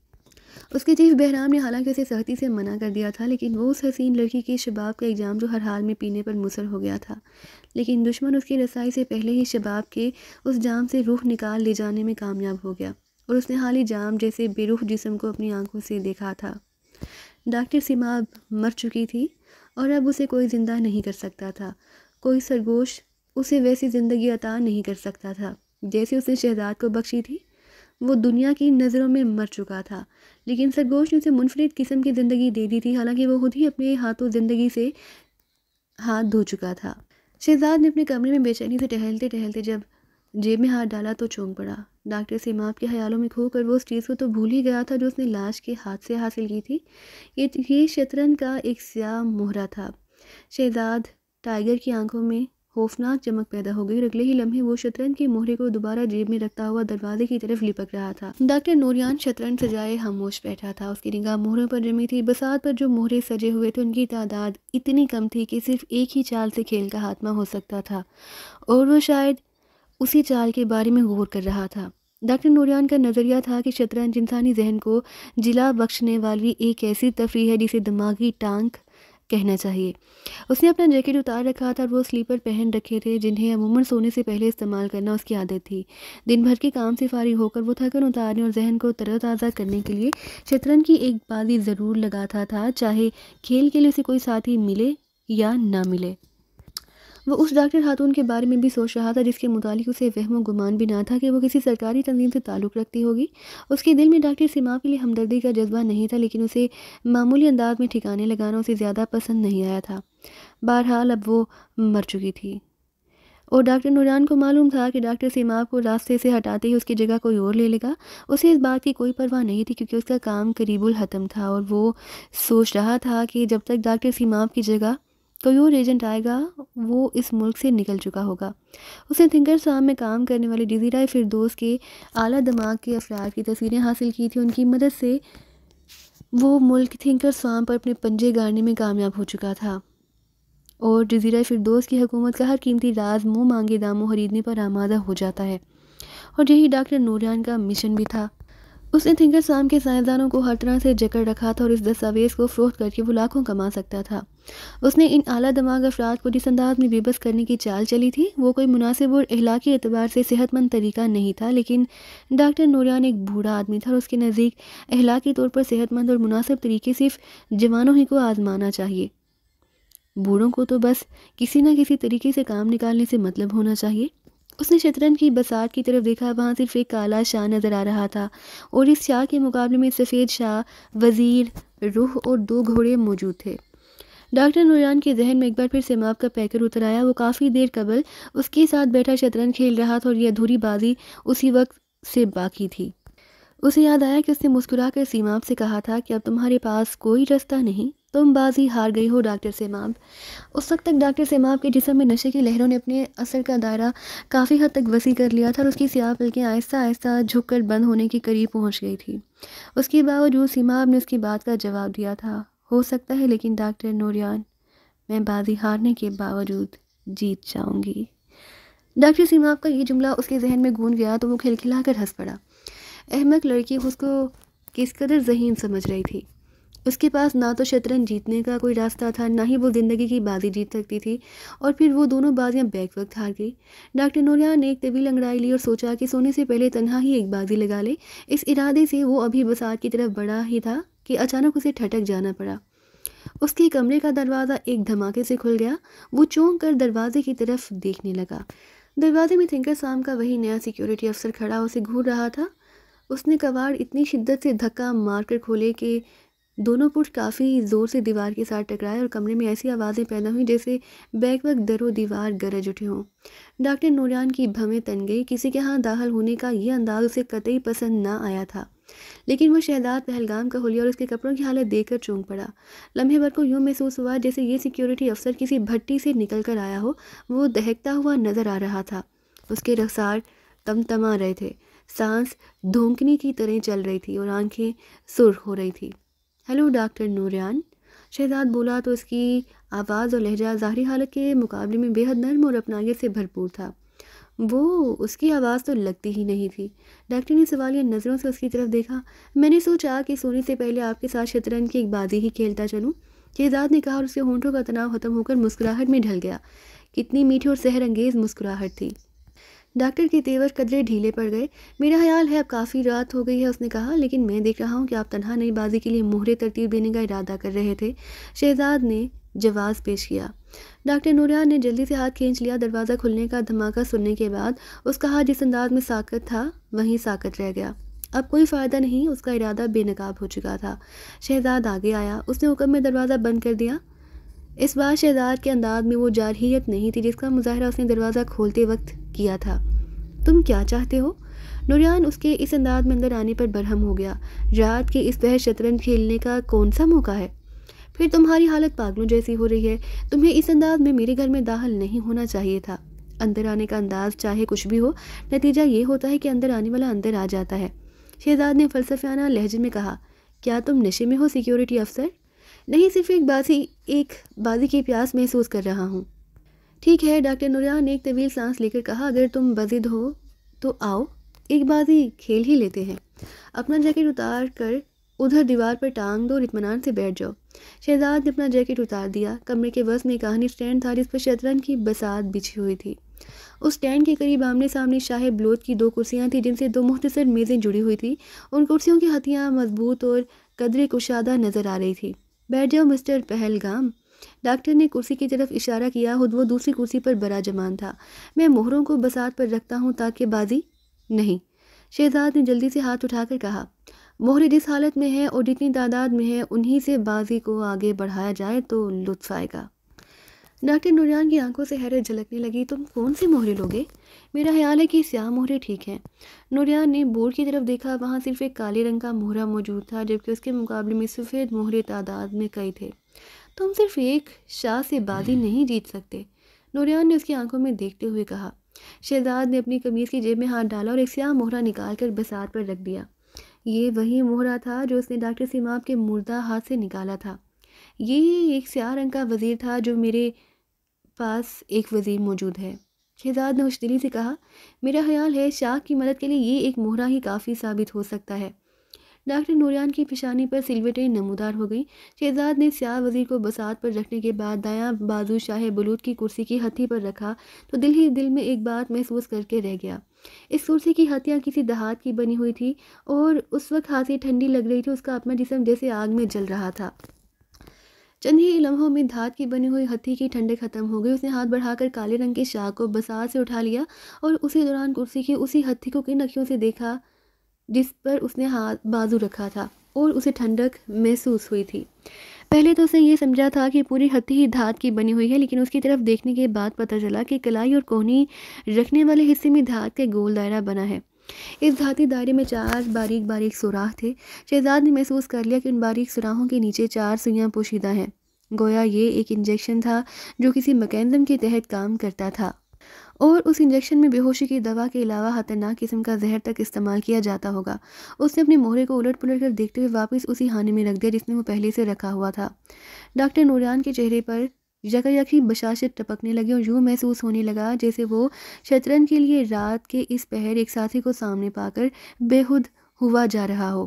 اس کے چیف بہرام نے حالانکہ اسے سختی سے منع کر دیا تھا، لیکن وہ اس حسین لڑکی کے شباب کا ایک جام جو ہر حال میں پینے پر مصر ہو گیا تھا، لیکن دشمن اس کی رسائی سے پہلے ہی شباب کے اس جام سے روح نکال لے جانے میں کامیاب ہو گیا، اور اس نے حالی جام جیسے بے روح جسم کو اپنی آنکھوں سے دیکھا تھا۔ ڈاکٹر سیماب مر چکی تھی، اور اب اسے کوئی زندہ نہیں کر سکتا تھا۔ کوئی سرگوش اسے ویسی زندگی عطا نہیں کر سکتا تھا جیسے اس نے شہزاد کو بخشی تھی۔ وہ دنیا کی نظروں میں مر چکا تھا، لیکن سرگوش نے اسے منفرد قسم کی زندگی دے دی تھی، حالانکہ وہ خود ہی اپنے ہاتھوں زندگی سے ہاتھ دھو چکا تھا۔ شہزاد نے اپنے کمرے میں بے چینی سے ٹہلتے ٹہلتے جب جیب میں ہاتھ ڈالا تو چونک پڑا۔ ڈاکٹر سیماب کے خیالوں میں کھو کر وہ اس چیز کو تو بھول ہی گیا تھا جو اس نے لاش کے ہاتھ سے حاصل کی تھی۔ یہ شطرنج کا ایک سیاہ مہرہ تھا۔ شہزاد ٹائیگر کی آنکھوں میں خوفناک چمک پیدا ہو گئی، اور اگلے ہی لمحے وہ شطرنج کے مہرے کو دوبارہ جیب میں رکھتا ہوا دروازے کی طرف لپک رہا تھا۔ ڈاکٹر نوریان شطرنج سجائے خاموش بیٹھا تھا، اس کی نگاہ مہروں پر جمی تھی۔ بساط پر جو مہرے سجے ہوئے تھے ان کی تعداد اتنی کم تھی کہ صرف ایک ہی چال سے کھیل کا خاتمہ ہو سکتا تھا، اور وہ شاید اسی چال کے بارے میں غور کر رہا تھا۔ ڈاکٹر نوریان کا نظریہ تھا کہ شطرنج انسانی ذہن کو جلا بخشنے والی ایک ایسی تفریح ہے جسے دماغی ٹانک کہنا چاہیے۔ اس نے اپنا جیکٹ اتار رکھا تھا اور وہ سلیپر پہن رکھے تھے جنہیں عموماً سونے سے پہلے استعمال کرنا اس کی عادت تھی۔ دن بھر کے کام سے فارغ ہو کر وہ تھکن اتارنے اور ذہن کو تر و تازہ کرنے کے لیے شطرنج کی ایک بازی ضرور لگاتا تھا، چاہے کھیل کے لیے اسے کوئی ساتھی ملے یا نہ ملے۔ وہ اس ڈاکٹر خاتون کے بارے میں بھی سوچ رہا تھا جس کے متعلق اسے وہم و گمان بھی نہ تھا کہ وہ کسی سرکاری تنظیم سے تعلق رکھتی ہوگی۔ اس کے دل میں ڈاکٹر سیماب کے لیے ہمدردی کا جذبہ نہیں تھا، لیکن اسے معمولی انداز میں ٹھکانے لگانا اسے زیادہ پسند نہیں آیا تھا۔ بہرحال اب وہ مر چکی تھی، اور ڈاکٹر نوریان کو معلوم تھا کہ ڈاکٹر سیماب کو راستے سے ہٹاتے ہی اس کی جگہ کوئی اور لے لے گا۔ اسے اس بات کی کوئی پرواہ نہیں تھی کیونکہ اس کا کام قریب الختم تھا، اور وہ سوچ رہا تھا کہ جب تک ڈاکٹر سیماب کی جگہ کوئی اور ایجنٹ آئے گا وہ اس ملک سے نکل چکا ہوگا۔ اس نے تھنکرز فارم میں کام کرنے والے جزیرہ فردوس کے اعلیٰ دماغ کے افراد کی تصویریں حاصل کی تھیں، ان کی مدد سے وہ ملک تھنکرز فارم پر اپنے پنجے گاڑنے میں کامیاب ہو چکا تھا، اور جزیرہ فردوس کی حکومت کا ہر قیمتی راز منہ مانگے داموں خریدنے پر آمادہ ہو جاتا ہے، اور یہی ڈاکٹر نوریان کا مشن بھی تھا۔ اس نے تھنکر سام کے سائنسدانوں کو ہر طرح سے جکڑ رکھا تھا اور اس دستاویز کو فروخت کر کے وہ لاکھوں کما سکتا تھا۔ اس نے ان اعلیٰ دماغ افراد کو جس انداز میں بے بس کرنے کی چال چلی تھی وہ کوئی مناسب اور اخلاقی اعتبار سے صحت مند طریقہ نہیں تھا، لیکن ڈاکٹر نوریان ایک بوڑھا آدمی تھا اور اس کے نزدیک اخلاقی طور پر صحت مند اور مناسب طریقے صرف جوانوں ہی کو آزمانا چاہیے۔ بوڑھوں کو تو بس کسی نہ کسی طریقے سے کام نکالنے سے مطلب ہونا چاہیے۔ اس نے شطرنج کی بساط کی طرف دیکھا، وہاں صرف ایک کالا شاہ نظر آ رہا تھا اور اس شاہ کے مقابلے میں سفید شاہ، وزیر، روح اور 2 گھوڑے موجود تھے۔ ڈاکٹر نوریان کے ذہن میں ایک بار پھر سیماب کا پیکر اتر آیا۔ وہ کافی دیر قبل اس کے ساتھ بیٹھا شطرنج کھیل رہا تھا اور یہ ادھوری بازی اسی وقت سے باقی تھی۔ اسے یاد آیا کہ اس نے مسکرا کر سیماب سے کہا تھا کہ اب تمہارے پاس کوئی رستہ نہیں، تم بازی ہار گئی ہو ڈاکٹر سیماب۔ اس وقت تک ڈاکٹر سیماب کے جسم میں نشے کی لہروں نے اپنے اثر کا دائرہ کافی حد تک وسیع کر لیا تھا اور اس کی سیاہ پلکیں آہستہ آہستہ جھک کر بند ہونے کے قریب پہنچ گئی تھی۔ اس کے باوجود سیماب نے اس کی بات کا جواب دیا تھا، ہو سکتا ہے لیکن ڈاکٹر نوریان میں بازی ہارنے کے باوجود جیت جاؤں گی۔ ڈاکٹر سیماب کا یہ جملہ اس کے ذہن میں گونج گیا تو وہ کھلکھلا کر ہنس پڑا۔ احمق لڑکی اس کو کس قدر ذہین سمجھ رہی تھی۔ اس کے پاس نہ تو شطرنج جیتنے کا کوئی راستہ تھا، نہ ہی وہ زندگی کی بازی جیت سکتی تھی، اور پھر وہ دونوں بازیاں بیک وقت ہار گئی۔ ڈاکٹر نوریان نے ایک طویل انگڑائی لی اور سوچا کہ سونے سے پہلے تنہا ہی ایک بازی لگا لے۔ اس ارادے سے وہ ابھی بساط کی طرف بڑھا ہی تھا کہ اچانک اسے ٹھٹک جانا پڑا۔ اس کے کمرے کا دروازہ ایک دھماکے سے کھل گیا۔ وہ چونک کر دروازے کی طرف دیکھنے لگا۔ دروازے میں تھنکر سام کا وہی نیا سیکیورٹی افسر کھڑا اسے گھور رہا تھا۔ اس نے کباڑ اتنی شدت سے دھکا مار کر کھولے کہ دونوں پٹ کافی زور سے دیوار کے ساتھ ٹکرائے اور کمرے میں ایسی آوازیں پیدا ہوئیں جیسے بیک وقت در و دیوار گرج اٹھے ہوں۔ ڈاکٹر نوریان کی بھویں تن گئی۔ کسی کے ہاں داخل ہونے کا یہ انداز اسے قطعی پسند نہ آیا تھا، لیکن وہ شہزاد پہلگام کا حلیہ اور اس کے کپڑوں کی حالت دیکھ کر چونک پڑا۔ لمحے بھر کو یوں محسوس ہوا جیسے یہ سیکیورٹی افسر کسی بھٹی سے نکل کر آیا ہو۔ وہ دہکتا ہوا نظر آ رہا تھا، اس کے رخسار تمتما رہے تھے، سانس دھونکنی کی طرح چل رہی تھی اور آنکھیں سرخ ہو رہی تھی۔ ہیلو ڈاکٹر نوریان، شہزاد بولا تو اس کی آواز اور لہجہ ظاہری حالت کے مقابلے میں بے حد نرم اور اپنائیت سے بھرپور تھا۔ وہ اس کی آواز تو لگتی ہی نہیں تھی۔ ڈاکٹر نے سوالیہ نظروں سے اس کی طرف دیکھا۔ میں نے سوچا کہ سونے سے پہلے آپ کے ساتھ شطرنج کی ایک بازی ہی کھیلتا چلوں، شہزاد نے کہا اور اس کے ہونٹوں کا تناؤ ختم ہو کر مسکراہٹ میں ڈھل گیا۔ کتنی میٹھی اور سحر انگیز مسکراہٹ تھی۔ ڈاکٹر کے تیور قدرے ڈھیلے پڑ گئے۔ میرا خیال ہے اب کافی رات ہو گئی ہے، اس نے کہا، لیکن میں دیکھ رہا ہوں کہ آپ تنہا نئی بازی کے لیے مہرے ترتیب دینے کا ارادہ کر رہے تھے۔ شہزاد نے جواز پیش کیا۔ ڈاکٹر نوریان نے جلدی سے ہاتھ کھینچ لیا۔ دروازہ کھلنے کا دھماکہ سننے کے بعد اس کا ہاتھ جس انداز میں ساکت تھا وہیں ساکت رہ گیا۔ اب کوئی فائدہ نہیں، اس کا ارادہ بے نقاب ہو چکا تھا۔ شہزاد آگے آیا، اس نے حکم میں دروازہ بند کر دیا۔ اس بار شہزاد کے انداز میں وہ جارحیت نہیں تھی جس کا مظاہرہ اس نے دروازہ کھولتے وقت کیا تھا۔ تم کیا چاہتے ہو؟ نوریان اس کے اس انداز میں اندر آنے پر برہم ہو گیا۔ رات کے اس پہر شطرنج کھیلنے کا کون سا موقع ہے؟ پھر تمہاری حالت پاگلوں جیسی ہو رہی ہے۔ تمہیں اس انداز میں میرے گھر میں داخل نہیں ہونا چاہیے تھا۔ اندر آنے کا انداز چاہے کچھ بھی ہو، نتیجہ یہ ہوتا ہے کہ اندر آنے والا اندر آ جاتا ہے۔ شہزاد نے فلسفیانہ لہجے میں کہا، کیا تم نشے میں ہو سیکیورٹی افسر؟ نہیں، صرف ایک بازی کی پیاس محسوس کر رہا ہوں۔ ٹھیک ہے، ڈاکٹر نوریان نے ایک طویل سانس لے کر کہا، اگر تم بضد ہو تو آؤ ایک بازی کھیل ہی لیتے ہیں۔ اپنا جیکٹ اتار کر ادھر دیوار پر ٹانگ دو اور اطمینان سے بیٹھ جاؤ۔ شہزاد نے اپنا جیکٹ اتار دیا۔ کمرے کے وسط میں ایک کہانی سٹینڈ تھا جس پر شطرنج کی بساط بچھی ہوئی تھی۔ اس سٹینڈ کے قریب آمنے سامنے شاہ بلوچ کی 2 کرسیاں تھیں جن سے 2 مختصر میزیں جڑی ہوئی تھیں۔ ان کرسیوں کی ہتھیاں مضبوط اور قدرے کشادہ نظر آ رہی تھی۔ بیٹھ جاؤ مسٹر پہلگام۔ ڈاکٹر نے کرسی کی طرف اشارہ کیا۔ خود وہ دوسری کرسی پر براجمان تھا۔ میں مہروں کو بساط پر رکھتا ہوں تاکہ بازی نہیں، شہزاد نے جلدی سے ہاتھ اٹھا کر کہا، مہرے جس حالت میں ہے اور جتنی تعداد میں ہے انہی سے بازی کو آگے بڑھایا جائے تو لطف آئے گا۔ ڈاکٹر نوریان کی آنکھوں سے حیرت جھلکنے لگی۔ تم کون سے مہرے لوگے؟ میرا خیال ہے کہ سیاہ مہرے ٹھیک ہیں۔ نوریان نے بورڈ کی طرف دیکھا، وہاں صرف ایک کالے رنگ کا مہرہ موجود تھا جبکہ اس کے مقابلے میں سفید مہرے تعداد میں کئی تھے۔ تم صرف ایک شاہ سے بازی نہیں جیت سکتے، نوریان نے اس کی آنکھوں میں دیکھتے ہوئے کہا۔ شہزاد نے اپنی قمیض کی جیب میں ہاتھ ڈالا اور ایک سیاہ مہرہ نکال کر بساط پر رکھ دیا۔ یہ وہی مہرہ تھا جو اس نے ڈاکٹر سیماب کے مردہ ہاتھ سے نکالا تھا۔ یہ ایک سیاہ رنگ کا وزیر تھا جو میرے پاس ایک وزیر موجود ہے، شہزاد نے خوشدلی سے کہا۔ میرا خیال ہے شاہ کی مدد کے لیے یہ ایک مہرہ ہی کافی ثابت ہو سکتا ہے۔ ڈاکٹر نوریان کی پیشانی پر سلوٹیں نمودار ہو گئیں۔ شہزاد نے سیاہ وزیر کو بساط پر رکھنے کے بعد دایاں بازو شاہ بلوط کی کرسی کی ہتھی پر رکھا تو دل ہی دل میں ایک بات محسوس کر کے رہ گیا۔ اس کرسی کی ہتھیاں کسی دھات کی بنی ہوئی تھی اور اس وقت ہاتھی ٹھنڈی لگ رہی تھی، اس کا اپنا جسم جیسے آگ میں جل رہا تھا۔ چند ہی لمحوں میں دھات کی بنی ہوئی ہتھی کی ٹھنڈک ختم ہو گئی۔ اس نے ہاتھ بڑھا کر کالے رنگ کے شاخ کو بساط سے اٹھا لیا اور اسی دوران کرسی کی اسی ہتھی کو کن اکھیوں سے دیکھا جس پر اس نے ہاتھ بازو رکھا تھا اور اسے ٹھنڈک محسوس ہوئی تھی۔ پہلے تو اس نے یہ سمجھا تھا کہ پوری ہتھی ہی دھات کی بنی ہوئی ہے، لیکن اس کی طرف دیکھنے کے بعد پتہ چلا کہ کلائی اور کوہنی رکھنے والے حصے میں دھات کے گول دائرہ بنا ہے۔ اس دھاتی دائرے میں 4 باریک باریک سوراخ تھے۔ شہزاد نے محسوس کر لیا کہ ان باریک سوراخوں کے نیچے 4 سوئیاں پوشیدہ ہیں، گویا یہ ایک انجیکشن تھا جو کسی میکینزم کے تحت کام کرتا تھا، اور اس انجیکشن میں بے ہوشی کی دوا کے علاوہ خطرناک قسم کا زہر تک استعمال کیا جاتا ہوگا۔ اس نے اپنے مہرے کو الٹ پلٹ کر دیکھتے ہوئے واپس اسی خانے میں رکھ دیا جس میں وہ پہلے سے رکھا ہوا تھا۔ ڈاکٹر نوریان کے چہرے پر یکایک ہی بشاشت ٹپکنے لگی اور یوں محسوس ہونے لگا جیسے وہ شطرنج کے لیے رات کے اس پہر ایک ساتھی کو سامنے پا کر بے خود ہوا جا رہا ہو۔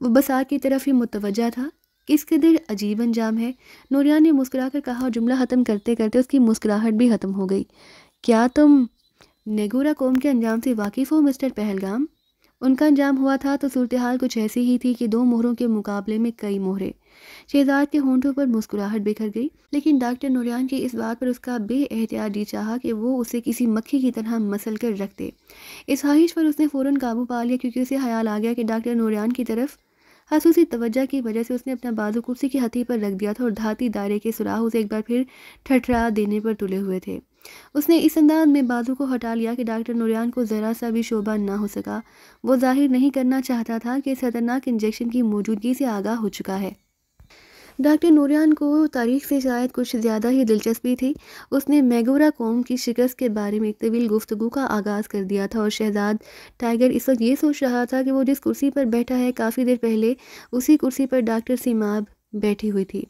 وہ بساط کی طرف ہی متوجہ تھا۔ کس قدر عجیب انجام ہے، نوریان نے مسکرا کر کہا اور جملہ ختم کرتے کرتے اس کی مسکراہٹ بھی ختم ہو گئی۔ کیا تم نیگورا قوم کے انجام سے واقف ہو مسٹر پہلگام؟ ان کا انجام ہوا تھا تو صورتحال کچھ ایسی ہی تھی کہ 2 مہروں کے مقابلے میں کئی مہرے۔ شہزاد کے ہونٹوں پر مسکراہٹ بکھر گئی، لیکن ڈاکٹر نوریان کی اس بات پر اس کا بے احتیاط جی چاہا کہ وہ اسے کسی مکھی کی طرح مسل کر رکھ دے۔ اس خواہش پر اس نے فوراً قابو پا لیا، کیونکہ اسے خیال آ گیا کہ ڈاکٹر نوریان کی طرف خصوصی توجہ کی وجہ سے اس نے اپنا بازو کرسی کی ہتھی پر رکھ دیا تھا اور دھاتی دائرے کے سوراخ اسے ایک بار پھر ٹھٹھرا دینے پر تلے ہوئے تھے۔ اس نے اس انداز میں بازو کو ہٹا لیا کہ ڈاکٹر نوریان کو ذرا سا بھی شعبہ نہ ہو سکا۔ وہ ظاہر نہیں کرنا چاہتا تھا کہ اس خطرناک انجیکشن کی موجودگی سے آگاہ ہو چکا ہے۔ ڈاکٹر نوریان کو تاریخ سے شاید کچھ زیادہ ہی دلچسپی تھی۔ اس نے میگورا قوم کی شکست کے بارے میں ایک طویل گفتگو کا آغاز کر دیا تھا، اور شہزاد ٹائیگر اس وقت یہ سوچ رہا تھا کہ وہ جس کرسی پر بیٹھا ہے کافی دیر پہلے اسی کرسی پر ڈاکٹر سیماب بیٹھی ہوئی تھی۔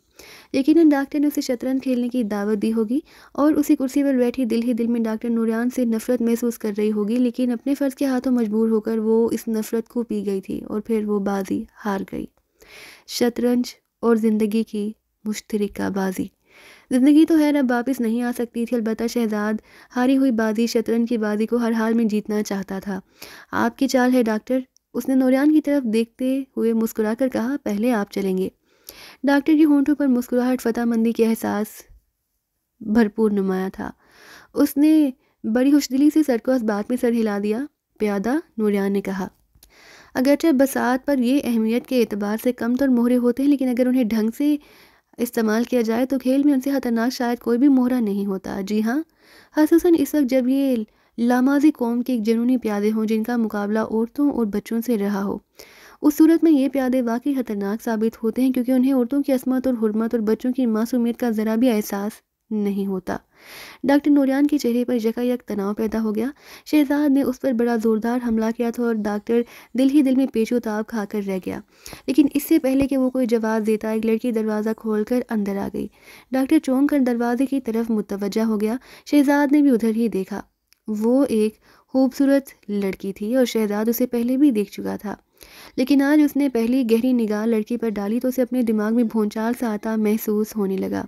یقیناً ڈاکٹر نے اسے شطرنج کھیلنے کی دعوت دی ہوگی اور اسی کرسی پر بیٹھی دل ہی دل میں ڈاکٹر نوریان سے نفرت محسوس کر رہی ہوگی، لیکن اپنے فرض کے ہاتھوں مجبور ہو کر وہ اس نفرت کو پی گئی تھی اور پھر وہ بازی ہار گئی۔ شطرنج اور زندگی کی مشترکہ بازی۔ زندگی تو خیر اب واپس نہیں آ سکتی تھی، البتہ شہزاد ہاری ہوئی بازی شطرنج کی بازی کو ہر حال میں جیتنا چاہتا تھا۔ آپ کی چال ہے ڈاکٹر، اس نے نوریان کی طرف دیکھتے ہوئے مسکرا کر کہا، پہلے آپ چلیں گے۔ ڈاکٹر کی ہونٹوں پر مسکراہٹ فتح مندی کے احساس بھرپور نمایاں تھا۔ اس نے بڑی خوشدلی سے سر کو اس بات میں سر ہلا دیا۔ پیادہ، نوریان نے کہا، اگرچہ بساط پر یہ اہمیت کے اعتبار سے کم تر مہرے ہوتے ہیں، لیکن اگر انہیں ڈھنگ سے استعمال کیا جائے تو کھیل میں ان سے خطرناک شاید کوئی بھی مہرہ نہیں ہوتا۔ جی ہاں، خصوصاً اس وقت جب یہ لامازی قوم کے ایک جنونی پیادے ہوں جن کا مقابلہ عورتوں اور بچوں سے رہا ہو۔ اس صورت میں یہ پیادے واقعی خطرناک ثابت ہوتے ہیں، کیونکہ انہیں عورتوں کی عصمت اور حرمت اور بچوں کی معصومیت کا ذرا بھی احساس نہیں ہوتا۔ ڈاکٹر نوریان کے چہرے پر یکایک تناؤ پیدا ہو گیا۔ شہزاد نے اس پر بڑا زوردار حملہ کیا تھا اور ڈاکٹر دل ہی دل میں پیچ و تاب کھا کر رہ گیا، لیکن اس سے پہلے کہ وہ کوئی جواب دیتا ایک لڑکی دروازہ کھول کر اندر آ گئی۔ ڈاکٹر چونک کر دروازے کی طرف متوجہ ہو گیا۔ شہزاد نے بھی ادھر ہی دیکھا۔ وہ ایک خوبصورت لڑکی تھی اور شہزاد اسے پہلے بھی دیکھ چکا تھا، لیکن آج اس نے پہلی گہری نگاہ لڑکی پر ڈالی تو اسے اپنے دماغ میں بھونچال سا آتا محسوس ہونے لگا۔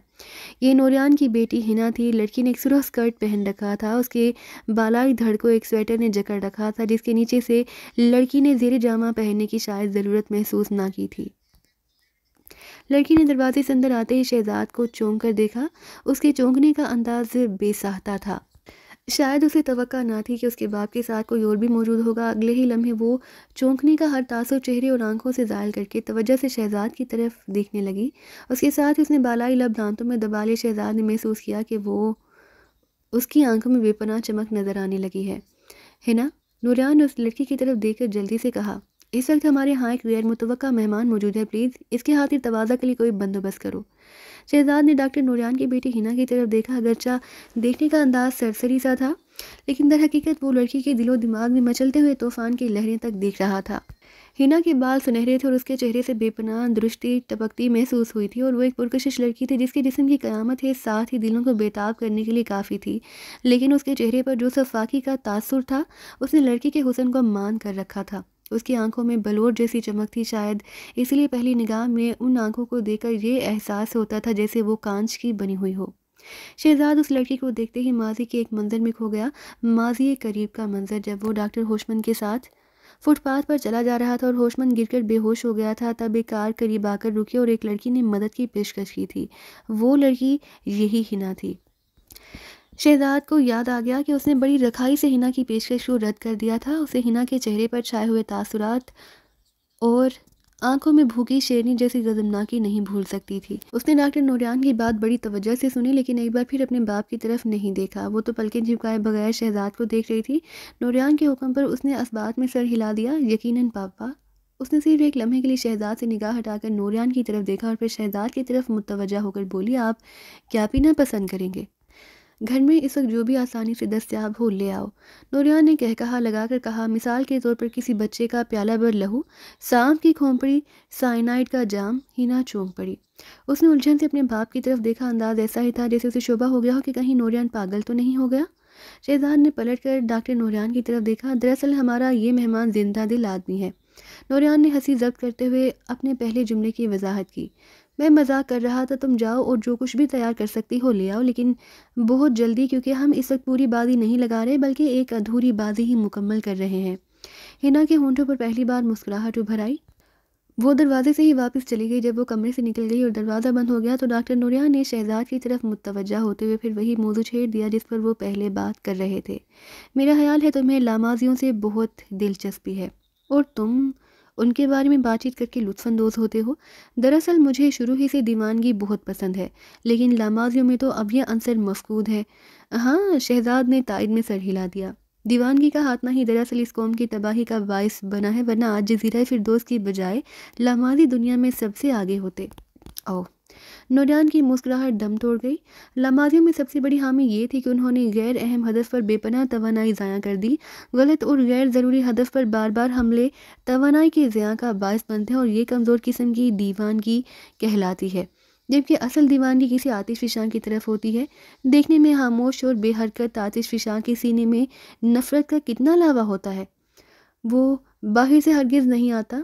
یہ نوریان کی بیٹی ہنا تھی۔ لڑکی نے ایک سرخ اسکرٹ پہن رکھا تھا، اس کے بالائی دھڑ کو ایک سویٹر نے جکڑ رکھا تھا جس کے نیچے سے لڑکی نے زیر جامہ پہننے کی شاید ضرورت محسوس نہ کی تھی۔ لڑکی نے دروازے سے اندر آتے ہی شہزاد کو چونک کر دیکھا۔ اس کے چونکنے کا انداز بے ساختہ تھا، شاید اسے توقع نہ تھی کہ اس کے باپ کے ساتھ کوئی اور بھی موجود ہوگا۔ اگلے ہی لمحے وہ چونکنے کا ہر تاثر چہرے اور آنکھوں سے زائل کر کے توجہ سے شہزاد کی طرف دیکھنے لگی۔ اس کے ساتھ اس نے بالائی لب دانتوں میں دبا لیے۔ شہزاد نے محسوس کیا کہ وہ اس کی آنکھوں میں بے پناہ چمک نظر آنے لگی ہے۔ ہنا، نوریان نے اس لڑکی کی طرف دیکھ کر جلدی سے کہا، اس وقت ہمارے ہاں ایک غیر متوقع مہمان موجود ہے، پلیز اس کے خاطر تواضع کے لیے کوئی بندوبست کرو۔ شہزاد نے ڈاکٹر نوریان کی بیٹی ہنا کی طرف دیکھا۔ اگرچہ دیکھنے کا انداز سرسری سا تھا، لیکن در حقیقت وہ لڑکی کے دل و دماغ میں مچلتے ہوئے طوفان کی لہریں تک دیکھ رہا تھا۔ ہنا کے بال سنہرے تھے اور اس کے چہرے سے بے پناہ درشتی ٹپکتی محسوس ہوئی تھی، اور وہ ایک پرکشش لڑکی تھی جس کے جسم کی قیامت ہے ساتھ ہی دلوں کو بےتاب کرنے کے لیے کافی تھی، لیکن اس کے چہرے پر جو صفاکی کا تاثر تھا اس نے لڑکی کے حسن کو مان کر رکھا تھا۔ اس کی آنکھوں میں بلوٹ جیسی چمک تھی، شاید اسی لیے پہلی نگاہ میں ان آنکھوں کو دیکھ کر یہ احساس ہوتا تھا جیسے وہ کانچ کی بنی ہوئی ہو۔ شہزاد اس لڑکی کو دیکھتے ہی ماضی کے ایک منظر میں کھو گیا، ماضی قریب کا منظر جب وہ ڈاکٹر ہوشمند کے ساتھ فٹ پاتھ پر چلا جا رہا تھا اور ہوشمند گر کر بے ہوش ہو گیا تھا۔ تب ایک کار قریب آ کر رکی اور ایک لڑکی نے مدد کی پیشکش کی تھی۔ وہ لڑکی یہی ہنا تھی۔ شہزاد کو یاد آ گیا کہ اس نے بڑی رکھائی سے ہنا کی پیشکش کو رد کر دیا تھا۔ اسے ہنا کے چہرے پر چھائے ہوئے تاثرات اور آنکھوں میں بھوکی شیرنی جیسی غضبناکی نہیں بھول سکتی تھی۔ اس نے ڈاکٹر نوریان کی بات بڑی توجہ سے سنی، لیکن ایک بار پھر اپنے باپ کی طرف نہیں دیکھا۔ وہ تو پلکیں جھپکائے بغیر شہزاد کو دیکھ رہی تھی۔ نوریان کے حکم پر اس نے اسبات میں سر ہلا دیا۔ یقیناً پاپا۔ اس نے صرف ایک لمحے کے لیے شہزاد سے نگاہ ہٹا کر نوریان کی طرف دیکھا اور پھر شہزاد کی طرف متوجہ ہو کر بولی، آپ کیا پینا پسند کریں گے؟ گھر میں اس وقت جو بھی آسانی سے دستیاب ہو لے آؤ، نوریان نے کہا لگا کر کہا۔ مثال کے طور پر کسی بچے کا پیالہ بھر لہو، سانپ کی کھوپڑی، سائنائڈ کا جام۔ ہنا چونک پڑی۔ اس نے الجھن سے اپنے باپ کی طرف دیکھا۔ انداز ایسا ہی تھا جیسے اسے شبہ ہو گیا ہو کہ کہیں نوریان پاگل تو نہیں ہو گیا۔ شہزاد نے پلٹ کر ڈاکٹر نوریان کی طرف دیکھا۔ دراصل ہمارا یہ مہمان زندہ دل آدمی ہے۔ نوریان نے ہنسی ضبط کرتے ہوئے اپنے پہلے جملے کی وضاحت کی۔ میں مذاق کر رہا تھا، تم جاؤ اور جو کچھ بھی تیار کر سکتی ہو لے آؤ، لیکن بہت جلدی، کیونکہ ہم اس وقت پوری بازی نہیں لگا رہے بلکہ ایک ادھوری بازی ہی مکمل کر رہے ہیں۔ ہنا کے ہونٹوں پر پہلی بار مسکراہٹ ابھر آئی۔ وہ دروازے سے ہی واپس چلی گئی۔ جب وہ کمرے سے نکل گئی اور دروازہ بند ہو گیا تو ڈاکٹر نوریان نے شہزاد کی طرف متوجہ ہوتے ہوئے پھر وہی موضوع چھیڑ دیا جس پر وہ پہلے بات کر رہے تھے۔ میرا خیال ہے تمہیں لاماضیوں سے بہت دلچسپی ہے اور تم ان کے بارے میں بات چیت کر کے لطف اندوز ہوتے ہو۔ دراصل مجھے شروع ہی سے دیوانگی بہت پسند ہے، لیکن لاماضیوں میں تو اب یہ عنصر مفقود ہے۔ ہاں، شہزاد نے تائید میں سر ہلا دیا۔ دیوانگی کا خاتمہ ہی دراصل اس قوم کی تباہی کا باعث بنا ہے، ورنہ آج جزیرہ فردوس کی بجائے لاماضی دنیا میں سب سے آگے ہوتے۔ او نوریان کی مسکراہٹ دم توڑ گئی۔ لاماضیوں میں سب سے بڑی خامی یہ تھی کہ انہوں نے غیر اہم ہدف پر بے پناہ توانائی ضائع کر دی۔ غلط اور غیر ضروری ہدف پر بار بار حملے توانائی کے ضیاع کا باعث بنتے ہیں اور یہ کمزور قسم کی دیوانگی کہلاتی ہے، جبکہ اصل دیوانگی کسی آتش فشاں کی طرف ہوتی ہے۔ دیکھنے میں خاموش اور بے حرکت آتش فشاں کے سینے میں نفرت کا کتنا لاوا ہوتا ہے، وہ باہر سے ہرگز نہیں آتا۔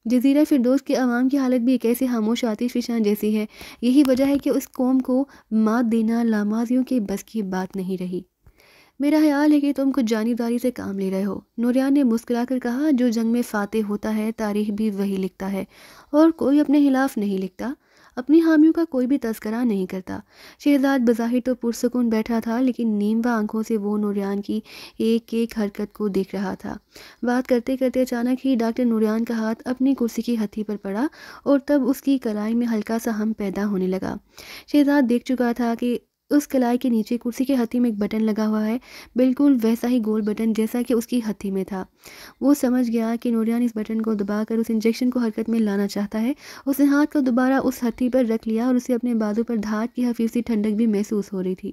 جزیرہ فردوس کے عوام کی حالت بھی ایک ایسے خاموش آتش فشاں جیسی ہے۔ یہی وجہ ہے کہ اس قوم کو مات دینا لاماضیوں کے بس کی بات نہیں رہی۔ میرا خیال ہے کہ تم کچھ جانبداری سے کام لے رہے ہو، نوریان نے مسکرا کر کہا۔ جو جنگ میں فاتح ہوتا ہے تاریخ بھی وہی لکھتا ہے، اور کوئی اپنے خلاف نہیں لکھتا، اپنی حامیوں کا کوئی بھی تذکرہ نہیں کرتا۔ شہزاد بظاہر تو پرسکون بیٹھا تھا، لیکن نیموا آنکھوں سے وہ نوریان کی ایک ایک حرکت کو دیکھ رہا تھا۔ بات کرتے کرتے اچانک ہی ڈاکٹر نوریان کا ہاتھ اپنی کرسی کی ہتھی پر پڑا اور تب اس کی کلائی میں ہلکا سا ہم پیدا ہونے لگا۔ شہزاد دیکھ چکا تھا کہ اس کلائی کے نیچے کرسی کے ہتھی میں ایک بٹن لگا ہوا ہے، بالکل ویسا ہی گول بٹن جیسا کہ اس کی ہتھی میں تھا۔ وہ سمجھ گیا کہ نوریان اس بٹن کو دبا کر اس انجیکشن کو حرکت میں لانا چاہتا ہے۔ اس نے ہاتھ کو دوبارہ اس ہتھی پر رکھ لیا اور اسے اپنے بازو پر دھات کی خفیف سی ٹھنڈک بھی محسوس ہو رہی تھی۔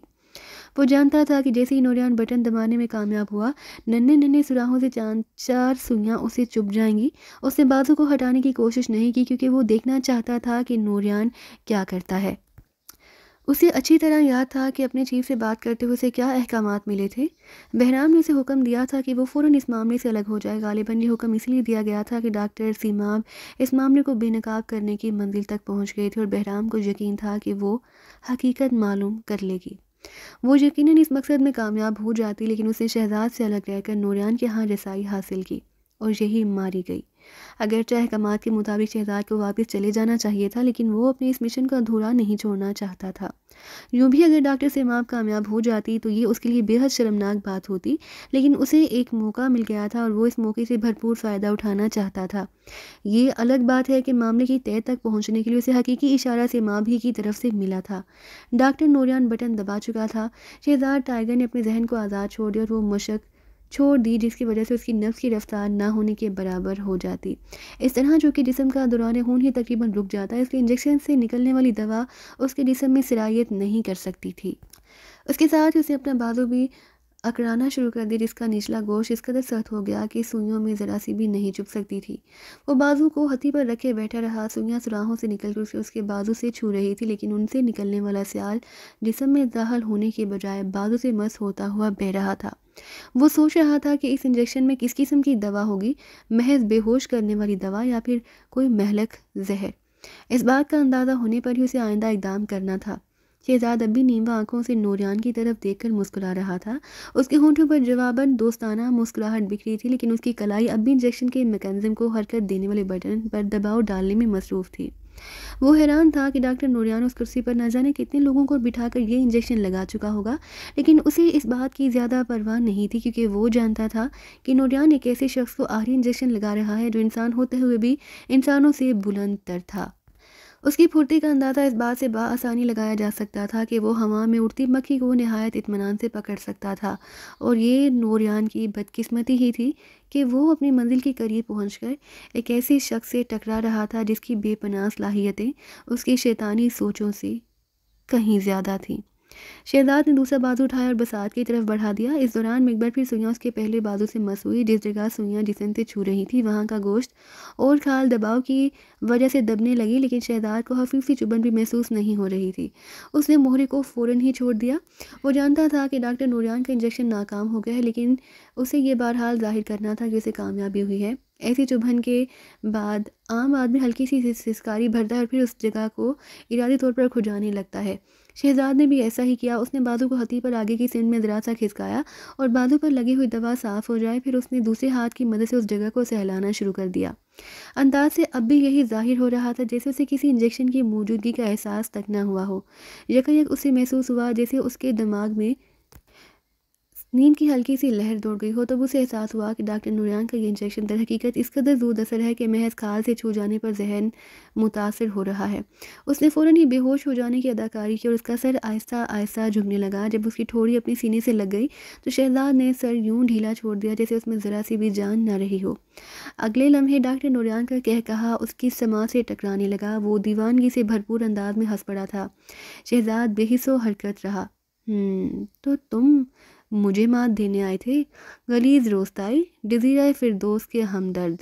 وہ جانتا تھا کہ جیسے ہی نوریان بٹن دبانے میں کامیاب ہوا، ننھے ننھے سوراخوں سے چار سوئیاں اسے چبھ جائیں گی۔ اس نے بازو کو ہٹانے کی کوشش نہیں کی کیونکہ وہ دیکھنا چاہتا تھا کہ نوریان کیا کرتا ہے۔ اسے اچھی طرح یاد تھا کہ اپنے چیف سے بات کرتے ہوئے اسے کیا احکامات ملے تھے۔ بہرام نے اسے حکم دیا تھا کہ وہ فوراً اس معاملے سے الگ ہو جائے۔ غالباً یہ حکم اس لیے دیا گیا تھا کہ ڈاکٹر سیماب اس معاملے کو بے نقاب کرنے کی منزل تک پہنچ گئے تھے اور بہرام کو یقین تھا کہ وہ حقیقت معلوم کر لے گی۔ وہ یقیناً اس مقصد میں کامیاب ہو جاتی، لیکن اس نے شہزاد سے الگ رہ کر نوریان کے ہاں رسائی حاصل کی اور یہی ماری گئی۔ اگرچہ احکامات کے مطابق شہزاد کو واپس چلے جانا چاہیے تھا، لیکن وہ اپنے اس مشن کو ادھورا نہیں چھوڑنا چاہتا تھا۔ یوں بھی اگر ڈاکٹر سیماب کامیاب ہو جاتی تو یہ اس کے لیے بے حد شرمناک بات ہوتی، لیکن اسے ایک موقع مل گیا تھا اور وہ اس موقع سے بھرپور فائدہ اٹھانا چاہتا تھا۔ یہ الگ بات ہے کہ معاملے کی تہہ تک پہنچنے کے لیے اسے حقیقی اشارہ سیماب ہی کی طرف سے ملا تھا۔ ڈاکٹر نوریان بٹن دبا چکا تھا۔ شہزاد ٹائیگر نے اپنے ذہن کو آزاد چھوڑ دیا اور وہ مشق چھوڑ دی جس کی وجہ سے اس کی نفس کی رفتار نہ ہونے کے برابر ہو جاتی۔ اس طرح چونکہ جسم کا دوران خون ہی تقریباً رک جاتا ہے، اس لیے انجیکشن سے نکلنے والی دوا اس کے جسم میں سرایت نہیں کر سکتی تھی۔ اس کے ساتھ اسے اپنا بازو بھی اکڑانا شروع کر دی، جس کا نچلا گوشت اس قدر سخت ہو گیا کہ سوئیوں میں ذرا سی بھی نہیں چبھ سکتی تھی۔ وہ بازو کو ہتھی پر رکھے بیٹھا رہا، سوئیاں سراہوں سے نکل کر اس کے بازو سے چھو رہی تھی، لیکن ان سے نکلنے والا سیال جسم میں داخل ہونے کے بجائے بازو سے مس ہوتا ہوا بہہ رہا تھا۔ وہ سوچ رہا تھا کہ اس انجیکشن میں کس قسم کی دوا ہوگی، محض بے ہوش کرنے والی دوا یا پھر کوئی مہلک زہر۔ اس بات کا اندازہ ہونے پر ہی اسے آئندہ اقدام کرنا تھا۔ شہزاد اب بھی نیموا آنکھوں سے نوریان کی طرف دیکھ کر مسکرا رہا تھا۔ اس کے ہونٹوں پر جواباً دوستانہ مسکراہٹ بکھری تھی، لیکن اس کی کلائی اب بھی انجیکشن کے میکانزم کو حرکت دینے والے بٹن پر دباؤ ڈالنے میں مصروف تھی۔ وہ حیران تھا کہ ڈاکٹر نوریان اس کرسی پر نہ جانے کتنے لوگوں کو بٹھا کر یہ انجیکشن لگا چکا ہوگا، لیکن اسے اس بات کی زیادہ پرواہ نہیں تھی، کیونکہ وہ جانتا تھا کہ نوریان ایک ایسے شخص کو آخری انجیکشن لگا رہا ہے جو انسان ہوتے ہوئے بھی انسانوں سے بلند تر تھا۔ اس کی پھرتی کا اندازہ اس بات سے بآسانی لگایا جا سکتا تھا کہ وہ ہوا میں اڑتی مکھی کو نہایت اطمینان سے پکڑ سکتا تھا، اور یہ نوریان کی بدقسمتی ہی تھی کہ وہ اپنی منزل کے قریب پہنچ کر ایک ایسے شخص سے ٹکرا رہا تھا جس کی بے پناہ صلاحیتیں اس کی شیطانی سوچوں سے کہیں زیادہ تھیں۔ شہزاد نے دوسرا بازو اٹھایا اور بساط کی طرف بڑھا دیا۔ اس دوران مقبر پھر سوئیاں اس کے پہلے بازو سے مس ہوئی، جس جگہ سوئیاں جسم سے چھو رہی تھی وہاں کا گوشت اور کھال دباؤ کی وجہ سے دبنے لگی، لیکن شہزاد کو ہلکی سی چبھن بھی محسوس نہیں ہو رہی تھی۔ اس نے مہرے کو فوراً ہی چھوڑ دیا۔ وہ جانتا تھا کہ ڈاکٹر نوریان کا انجیکشن ناکام ہو گیا ہے، لیکن اسے یہ بہرحال ظاہر کرنا تھا کہ اسے کامیابی ہوئی ہے۔ ایسی چبھن کے بعد عام آدمی ہلکی سی سسکاری بھرتا ہے اور پھر اس جگہ کو ارادی طور پر کھجانے لگتا ہے۔ شہزاد نے بھی ایسا ہی کیا۔ اس نے بازو کو ہتھی پر آگے کی سمت میں ذرا سا کھسکایا اور بازو پر لگی ہوئی دوا صاف ہو جائے، پھر اس نے دوسرے ہاتھ کی مدد سے اس جگہ کو سہلانا شروع کر دیا۔ انداز سے اب بھی یہی ظاہر ہو رہا تھا جیسے اسے کسی انجیکشن کی موجودگی کا احساس تک نہ ہوا ہو۔ یکایک اسے محسوس ہوا جیسے اس کے دماغ میں نیند کی ہلکی سی لہر دوڑ گئی ہو۔ تب اسے احساس ہوا کہ ڈاکٹر نوریان کا یہ انجیکشن در حقیقت اس قدر زود اثر ہے کہ محض کھال سے چھو جانے پر ذہن متاثر ہو رہا ہے۔ اس نے فوراً ہی بے ہوش ہو جانے کی اداکاری کی اور اس کا سر آہستہ آہستہ جھکنے لگا۔ جب اس کی ٹھوڑی اپنی سینے سے لگ گئی تو شہزاد نے سر یوں ڈھیلا چھوڑ دیا جیسے اس میں ذرا سی بھی جان نہ رہی ہو۔ اگلے لمحے ڈاکٹر نوریان کا کہا اس کی سماع سے ٹکرانے لگا۔ وہ دیوانگی سے بھرپور انداز میں ہنس پڑا تھا۔ شہزاد بے حس و حرکت رہا۔ تو تم مجھے مات دینے آئے تھے، غلیظ روستائی، جزیرہ فردوس کے ہمدرد۔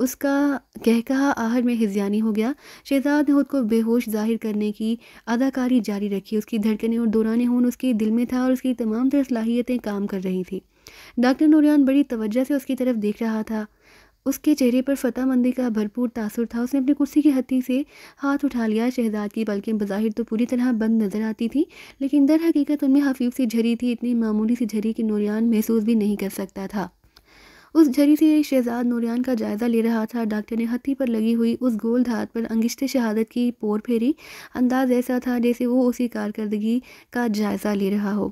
اس کا کہا آخر میں ہذیانی ہو گیا۔ شہزاد نے خود کو بے ہوش ظاہر کرنے کی اداکاری جاری رکھی۔ اس کی دھڑکنیں اور دوران خون اس کے دل میں تھا اور اس کی تمام تر صلاحیتیں کام کر رہی تھیں۔ ڈاکٹر نوریان بڑی توجہ سے اس کی طرف دیکھ رہا تھا۔ اس کے چہرے پر فتح مندی کا بھرپور تاثر تھا۔ اس نے اپنی کرسی کی ہتھی سے ہاتھ اٹھا لیا۔ شہزاد کی پلکیں بظاہر تو پوری طرح بند نظر آتی تھیں، لیکن در حقیقت ان میں خفیف سی جھری تھی، اتنی معمولی سی جھری کہ نوریان محسوس بھی نہیں کر سکتا تھا۔ اس جھری سے شہزاد نوریان کا جائزہ لے رہا تھا۔ ڈاکٹر نے ہتھی پر لگی ہوئی اس گول دھات پر انگشت شہادت کی پور پھیری۔ انداز ایسا تھا جیسے وہ اسی کارکردگی کا جائزہ لے رہا ہو۔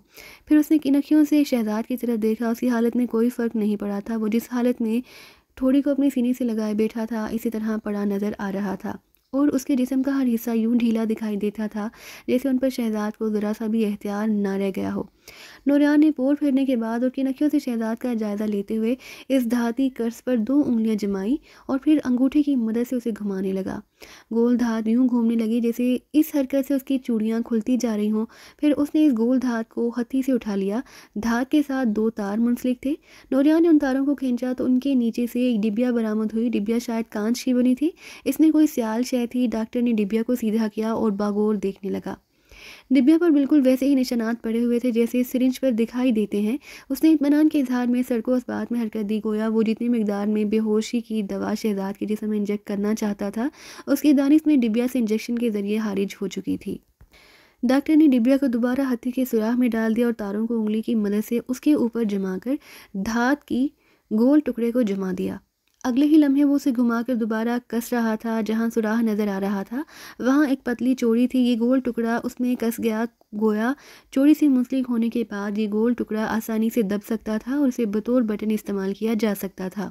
پھر اس نے کنکھیوں سے شہزاد کی طرف دیکھا۔ اس کی حالت میں کوئی فرق نہیں پڑا تھا۔ وہ جس حالت میں ٹھوڑی کو اپنے سینے سے لگائے بیٹھا تھا اسی طرح پڑا نظر آ رہا تھا، اور اس کے جسم کا ہر حصہ یوں ڈھیلا دکھائی دیتا تھا جیسے ان پر شہزاد کو ذرا سا بھی اختیار نہ رہ گیا ہو۔ نوریان نے پور پھیرنے کے بعد اور کنکھیوں سے شہزاد کا جائزہ لیتے ہوئے اس دھاتی قرض پر 2 انگلیاں جمائیں اور پھر انگوٹھے کی مدد سے اسے گھمانے لگا۔ گول دھات یوں گھومنے لگی جیسے اس حرکت سے اس کی چوڑیاں کھلتی جا رہی ہوں۔ پھر اس نے اس گول دھات کو ہتھی سے اٹھا لیا۔ دھات کے ساتھ 2 تار منسلک تھے۔ نوریان نے ان تاروں کو کھینچا تو ان کے نیچے سے ایک ڈبیا برآمد ہوئی۔ ڈبیا شاید کانچ کی بنی تھی۔ اس میں کوئی سیال شے تھی۔ ڈاکٹر نے ڈبیا کو سیدھا کیا اور باغور دیکھنے لگا۔ ڈبیا پر بالکل ویسے ہی نشانات پڑے ہوئے تھے جیسے سرنج پر دکھائی دیتے ہیں۔ اس نے اطمینان کے اظہار میں سر کو اس بات میں حرکت دی گویا وہ جتنی مقدار میں بے ہوشی کی دوا شہزاد کے جسم میں انجیکٹ کرنا چاہتا تھا اس کی دانش میں ڈبیا سے انجیکشن کے ذریعے خارج ہو چکی تھی۔ ڈاکٹر نے ڈبیا کو دوبارہ ہتھی کے سوراخ میں ڈال دیا اور تاروں کو انگلی کی مدد سے اس کے اوپر جما کر دھات کی گول ٹکڑے کو جما دیا۔ اگلے ہی لمحے وہ اسے گھما کر دوبارہ کس رہا تھا۔ جہاں سوراخ نظر آ رہا تھا وہاں ایک پتلی چوڑی تھی۔ یہ گول ٹکڑا اس میں کس گیا گویا چوڑی سے منسلک ہونے کے بعد یہ گول ٹکڑا آسانی سے دب سکتا تھا اور اسے بطور بٹن استعمال کیا جا سکتا تھا۔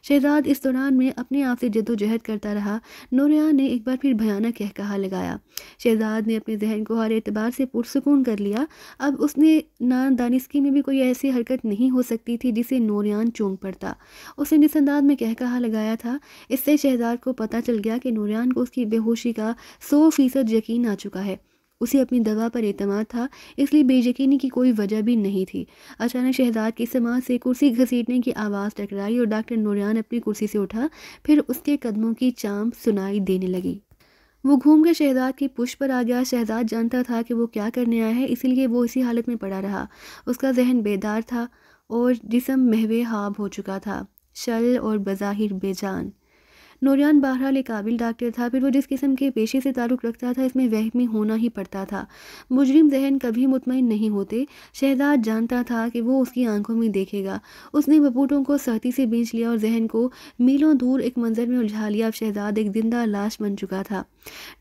شہزاد اس دوران میں اپنے آپ سے جد و جہد کرتا رہا۔ نوریان نے ایک بار پھر بھیانک کہا لگایا۔ شہزاد نے اپنے ذہن کو ہر اعتبار سے پرسکون کر لیا۔ اب اس نے نہ دانستگی میں بھی کوئی ایسی حرکت نہیں ہو سکتی تھی جسے نوریان چونک پڑتا۔ اس نے جس انداز میں کہا لگایا تھا اس سے شہزاد کو پتہ چل گیا کہ نوریان کو اس کی بے ہوشی کا 100% یقین آ چکا ہے۔ اسے اپنی دوا پر اعتماد تھا، اس لیے بے یقینی کی کوئی وجہ بھی نہیں تھی۔ اچانک شہزاد کی سماعت سے کرسی گھسیٹنے کی آواز ٹکرائی اور ڈاکٹر نوریان اپنی کرسی سے اٹھا، پھر اس کے قدموں کی چامپ سنائی دینے لگی۔ وہ گھوم کر شہزاد کی پشت پر آ گیا۔ شہزاد جانتا تھا کہ وہ کیا کرنے آیا ہے، اسی لیے وہ اسی حالت میں پڑا رہا۔ اس کا ذہن بیدار تھا اور جسم محو خواب ہو چکا تھا، شل اور بظاہر بے جان۔ نوریان بہرحال ایک قابل ڈاکٹر تھا، پھر وہ جس قسم کے پیشے سے تعلق رکھتا تھا اس میں وہمی ہونا ہی پڑتا تھا۔ مجرم ذہن کبھی مطمئن نہیں ہوتے۔ شہزاد جانتا تھا کہ وہ اس کی آنکھوں میں دیکھے گا۔ اس نے پپوٹوں کو سختی سے بینچ لیا اور ذہن کو میلوں دور ایک منظر میں الجھا لیا۔ اب شہزاد ایک زندہ لاش بن چکا تھا۔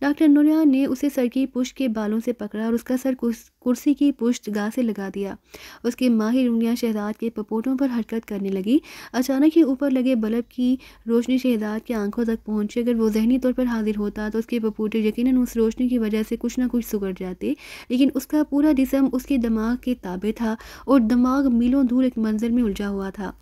ڈاکٹر نوریان نے اسے سر کی پشت کے بالوں سے پکڑا اور اس کا سر کرسی کی پشت گاہ سے لگا دیا۔ اس کی ماہر انگلیاں شہزاد کے پپوٹوں پر حرکت کرنے لگی۔ اچانک ہی اوپر لگے بلب کی روشنی شہزاد کی آنکھوں تک پہنچی۔ اگر وہ ذہنی طور پر حاضر ہوتا تو اس کے پپوٹے یقیناً اس روشنی کی وجہ سے کچھ نہ کچھ سکڑ جاتے، لیکن اس کا پورا جسم اس کے دماغ کے تابع تھا اور دماغ میلوں دور ایک منظر میں الجھا ہوا تھا۔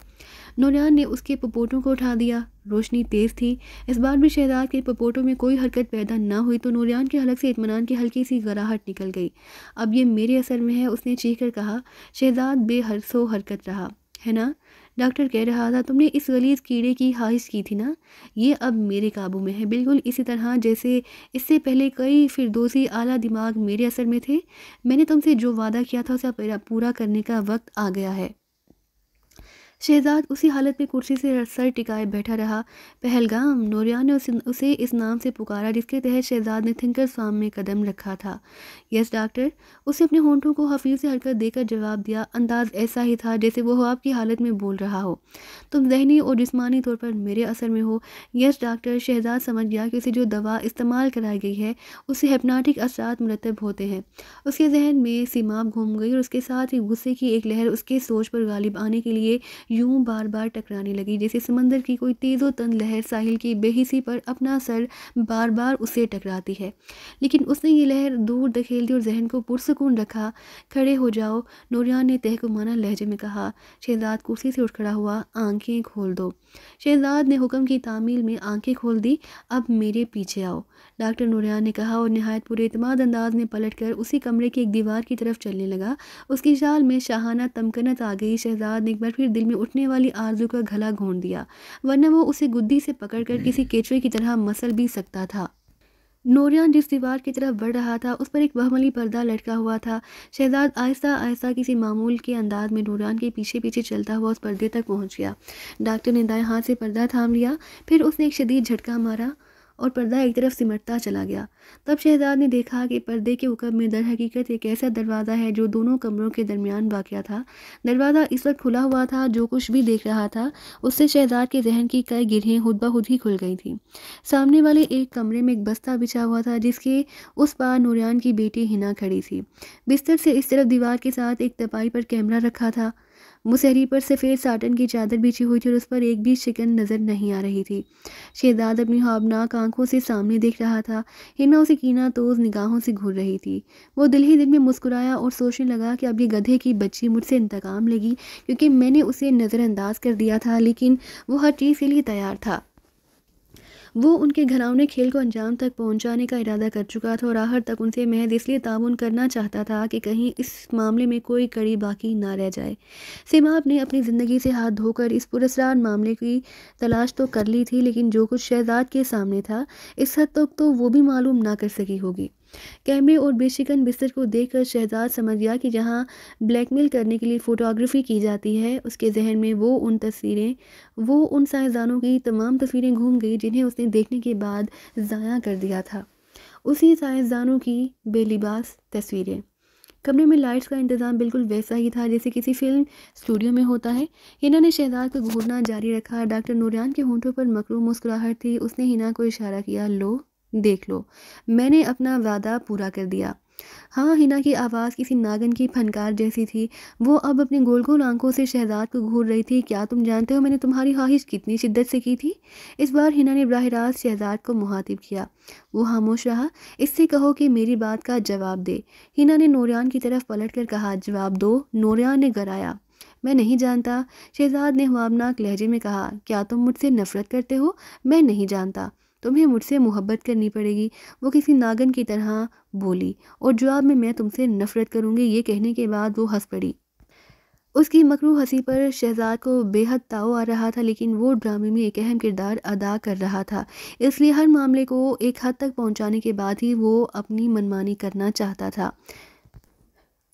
نوریان نے اس کے پپوٹوں کو اٹھا دیا۔ روشنی تیز تھی، اس بار بھی شہزاد کے پپوٹوں میں کوئی حرکت پیدا نہ ہوئی تو نوریان کے حلق سے اطمینان کی ہلکی سی گراہٹ نکل گئی۔ اب یہ میرے اثر میں ہے، اس نے چیخ کر کہا۔ شہزاد بے حرس و حرکت رہا۔ ہے نا؟ ڈاکٹر کہہ رہا تھا، تم نے اس غلیظ کیڑے کی خواہش کی تھی نا؟ یہ اب میرے قابو میں ہے، بالکل اسی طرح جیسے اس سے پہلے کئی فردوسی اعلیٰ دماغ میرے اثر میں تھے۔ میں نے تم سے جو وعدہ کیا تھا اسے پورا کرنے کا وقت آ گیا ہے۔ شہزاد اسی حالت میں کرسی سے سر ٹکائے بیٹھا رہا۔ پہلگام، نوریان نے اسے اس نام سے پکارا جس کے تحت شہزاد نے تھنکرز فارم میں قدم رکھا تھا۔ یس ڈاکٹر، اسے اپنے ہونٹوں کو حفیظ سے حرکت دے کر جواب دیا۔ انداز ایسا ہی تھا جیسے وہ خواب کی حالت میں بول رہا ہو۔ تم ذہنی اور جسمانی طور پر میرے اثر میں ہو۔ یس ڈاکٹر۔ شہزاد سمجھ گیا کہ اسے جو دوا استعمال کرائی گئی ہے اس سے ہپناٹک اثرات مرتب ہوتے ہیں۔ اس کے ذہن میں سیماب گھوم گئی اور اس کے ساتھ ہی غصے کی ایک لہر اس کے سوچ پر غالب آنے کے لیے یوں بار بار ٹکرانے لگی جیسے سمندر کی کوئی تیز و تند لہر ساحل کی بے حسی پر اپنا سر بار بار اسے ٹکراتی ہے۔ لیکن اس نے یہ لہر دور دھکیل دی اور ذہن کو پرسکون رکھا۔ کھڑے ہو جاؤ، نوریان نے تحکمانہ لہجے میں کہا۔ شہزاد کرسی سے اٹھ کھڑا ہوا۔ آنکھیں کھول دو۔ شہزاد نے حکم کی تعمیل میں آنکھیں کھول دی۔ اب میرے پیچھے آؤ، ڈاکٹر نوریان نے کہا اور نہایت پورے اعتماد انداز میں پلٹ کر اسی کمرے کی ایک دیوار کی طرف چلنے لگا۔ اس کی چال میں شاہانہ تمکنت آ گئی۔ شہزاد نے ایک بار پھر دل میں اٹھنے والی آرزو کا گھلا گھونٹ دیا، ورنہ وہ اسے گدی سے پکڑ کر کسی کیچوے کی طرح مسل بھی سکتا تھا۔ نوریان جس دیوار کی طرف بڑھ رہا تھا اس پر ایک بہملی پردہ لٹکا ہوا تھا۔ شہزاد آہستہ آہستہ کسی معمول کے انداز میں نوریان کے پیچھے پیچھے چلتا ہوا اس پردے تک پہنچ گیا۔ ڈاکٹر نے دائیں ہاتھ سے پردہ تھام لیا، پھر اس نے ایک شدید جھٹکا مارا اور پردہ ایک طرف سمٹتا چلا گیا۔ تب شہزاد نے دیکھا کہ پردے کے عقب میں در حقیقت ایک ایسا دروازہ ہے جو دونوں کمروں کے درمیان واقع تھا۔ دروازہ اس وقت کھلا ہوا تھا۔ جو کچھ بھی دیکھ رہا تھا اس سے شہزاد کے ذہن کی کئی گرہیں خود بخود ہی کھل گئی تھیں۔ سامنے والے ایک کمرے میں ایک بستہ بچھا ہوا تھا جس کے اس پار نوریان کی بیٹی ہنا کھڑی تھی۔ بستر سے اس طرف دیوار کے ساتھ ایک تپائی پر کیمرہ رکھا تھا۔ مسہری پر سفید ساٹن کی چادر بچھی ہوئی تھی اور اس پر ایک بھی شکن نظر نہیں آ رہی تھی۔ شہزاد اپنی خوابناک آنکھوں سے سامنے دیکھ رہا تھا۔ ہنا اسے کینہ توز نگاہوں سے گھور رہی تھی۔ وہ دل ہی دل میں مسکرایا اور سوچنے لگا کہ اب یہ گدھے کی بچی مجھ سے انتقام لے گی کیونکہ میں نے اسے نظر انداز کر دیا تھا، لیکن وہ ہر چیز کے لیے تیار تھا۔ وہ ان کے گھراؤنے کھیل کو انجام تک پہنچانے کا ارادہ کر چکا تھا اور آخر تک ان سے محض اس لیے تعاون کرنا چاہتا تھا کہ کہیں اس معاملے میں کوئی کڑی باقی نہ رہ جائے۔ سیماب نے اپنی زندگی سے ہاتھ دھو کر اس پراسرار معاملے کی تلاش تو کر لی تھی، لیکن جو کچھ شہزاد کے سامنے تھا اس حد تک تو وہ بھی معلوم نہ کر سکی ہوگی۔ کیمرے اور بے شکن بستر کو دیکھ کر شہزاد سمجھ گیا کہ جہاں بلیک میل کرنے کے لیے فوٹوگرافی کی جاتی ہے اس کے ذہن میں وہ ان سائنسدانوں کی تمام تصویریں گھوم گئی جنہیں اس نے دیکھنے کے بعد ضائع کر دیا تھا۔ اسی سائنسدانوں کی بے لباس تصویریں۔ کمرے میں لائٹس کا انتظام بالکل ویسا ہی تھا جیسے کسی فلم اسٹوڈیو میں ہوتا ہے۔ ہنا نے شہزاد کو گھورنا جاری رکھا۔ ڈاکٹر نوریان کے ہونٹوں پر مکروہ مسکراہٹ تھی۔ اس نے ہنا کو اشارہ کیا، لو دیکھ لو، میں نے اپنا وعدہ پورا کر دیا۔ ہاں، ہنا کی آواز کسی ناگن کی پھنکار جیسی تھی۔ وہ اب اپنی گول گول آنکھوں سے شہزاد کو گھور رہی تھی۔ کیا تم جانتے ہو میں نے تمہاری خواہش کتنی شدت سے کی تھی؟ اس بار ہنا نے براہ راست شہزاد کو مخاطب کیا۔ وہ خاموش رہا۔ اس سے کہو کہ میری بات کا جواب دے، ہنا نے نوریان کی طرف پلٹ کر کہا۔ جواب دو، نوریان نے گرایا۔ میں نہیں جانتا، شہزاد نے خوابناک لہجے میں کہا۔ کیا تم مجھ سے نفرت کرتے ہو؟ میں نہیں جانتا، تمہیں مجھ سے محبت کرنی پڑے گی۔ وہ کسی ناگن کی طرح بولی، اور جواب میں تم سے نفرت کروں گی۔ یہ کہنے کے بعد وہ ہنس پڑی۔ اس کی مکروہ ہنسی پر شہزاد کو بے حد تاؤ آ رہا تھا، لیکن وہ ڈرامے میں ایک اہم کردار ادا کر رہا تھا، اس لیے ہر معاملے کو ایک حد تک پہنچانے کے بعد ہی وہ اپنی منمانی کرنا چاہتا تھا۔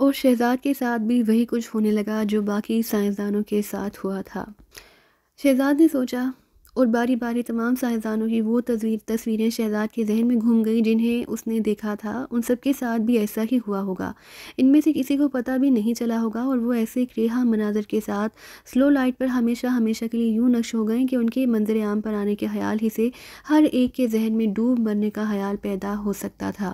اور شہزاد کے ساتھ بھی وہی کچھ ہونے لگا جو باقی سائنسدانوں کے ساتھ ہوا تھا۔ شہزاد نے سوچا، اور باری باری تمام سائنسدانوں کی وہ تصویریں شہزاد کے ذہن میں گھوم گئیں جنہیں اس نے دیکھا تھا۔ ان سب کے ساتھ بھی ایسا ہی ہوا ہوگا، ان میں سے کسی کو پتہ بھی نہیں چلا ہوگا، اور وہ ایسے کریہا مناظر کے ساتھ سلو لائٹ پر ہمیشہ ہمیشہ کے لیے یوں نقش ہو گئے کہ ان کے منظر عام پر آنے کے خیال ہی سے ہر ایک کے ذہن میں ڈوب مرنے کا خیال پیدا ہو سکتا تھا۔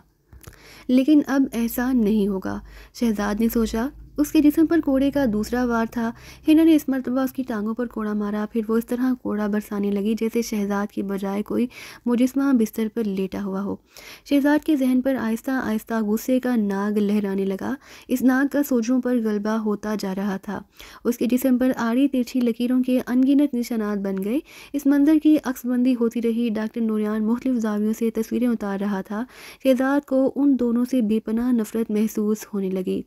لیکن اب ایسا نہیں ہوگا، شہزاد نے سوچا۔ اس کے جسم پر کوڑے کا دوسرا وار تھا۔ ہنا نے اس مرتبہ اس کی ٹانگوں پر کوڑا مارا، پھر وہ اس طرح کوڑا برسانے لگی جیسے شہزاد کی بجائے کوئی مجسمہ بستر پر لیٹا ہوا ہو۔ شہزاد کے ذہن پر آہستہ آہستہ غصے کا ناگ لہرانے لگا، اس ناگ کا سوجوں پر غلبہ ہوتا جا رہا تھا۔ اس کے جسم پر آڑی ترچھی لکیروں کے ان گنت نشانات بن گئے۔ اس منظر کی عکس بندی ہوتی رہی۔ ڈاکٹر نوریان مختلف زاویوں سے تصویریں اتار رہا تھا۔ شہزاد کو ان دونوں سے بے پناہ نفرت محسوس ہونے لگی۔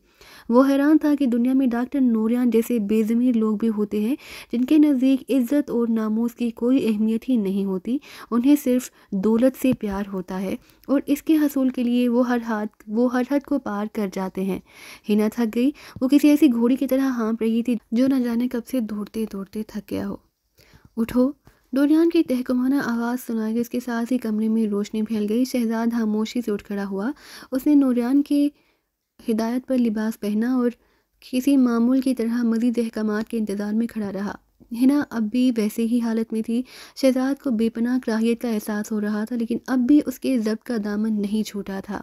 وہ حیران تھا کہ دنیا میں ڈاکٹر نوریان جیسے بے ضمیر لوگ بھی ہوتے ہیں جن کے نزدیک عزت اور ناموس کی کوئی اہمیت ہی نہیں ہوتی، انہیں صرف دولت سے پیار ہوتا ہے، اور اس کے حصول کے لیے وہ ہر حد کو پار کر جاتے ہیں۔ ہنا تھک گئی، وہ کسی ایسی گھوڑی کی طرح ہانپ رہی تھی جو نہ جانے کب سے دوڑتے دوڑتے تھک گیا ہو۔ اٹھو، نوریان کی تحکمانہ آواز سنائی گئی، اس کے ساتھ ہی کمرے میں روشنی پھیل گئی۔ شہزاد خاموشی سے اٹھ کھڑا ہوا، اس نے نوریان کی ہدایت پر لباس پہنا اور کسی معمول کی طرح مزید احکامات کے انتظار میں کھڑا رہا۔ ہنا اب بھی ویسے ہی حالت میں تھی۔ شہزاد کو بے پناہ کراہیت کا احساس ہو رہا تھا، لیکن اب بھی اس کے ضبط کا دامن نہیں چھوٹا تھا۔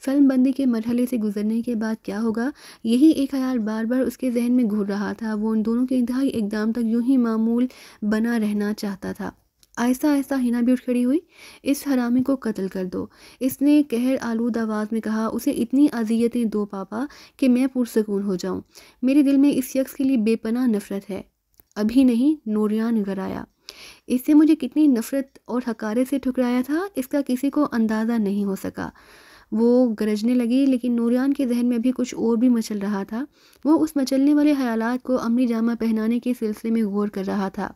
فلم بندی کے مرحلے سے گزرنے کے بعد کیا ہوگا، یہی ایک خیال بار بار اس کے ذہن میں گھور رہا تھا۔ وہ ان دونوں کے انتہائی اقدام تک یوں ہی معمول بنا رہنا چاہتا تھا۔ آہستہ آہستہ ہنا بھی اٹھ کھڑی ہوئی۔ اس حرامی کو قتل کر دو، اس نے قہر آلود آواز میں کہا۔ اسے اتنی اذیتیں دو پاپا کہ میں پرسکون ہو جاؤں۔ میرے دل میں اس شخص کے لیے بے پناہ نفرت ہے۔ ابھی نہیں، نوریان گرایا۔ اس سے مجھے کتنی نفرت اور حقارت سے ٹھکرایا تھا، اس کا کسی کو اندازہ نہیں ہو سکا۔ وہ گرجنے لگی، لیکن نوریان کے ذہن میں بھی کچھ اور بھی مچل رہا تھا۔ وہ اس مچلنے والے خیالات کو عملی جامہ پہنانے کے سلسلے میں غور کر رہا تھا۔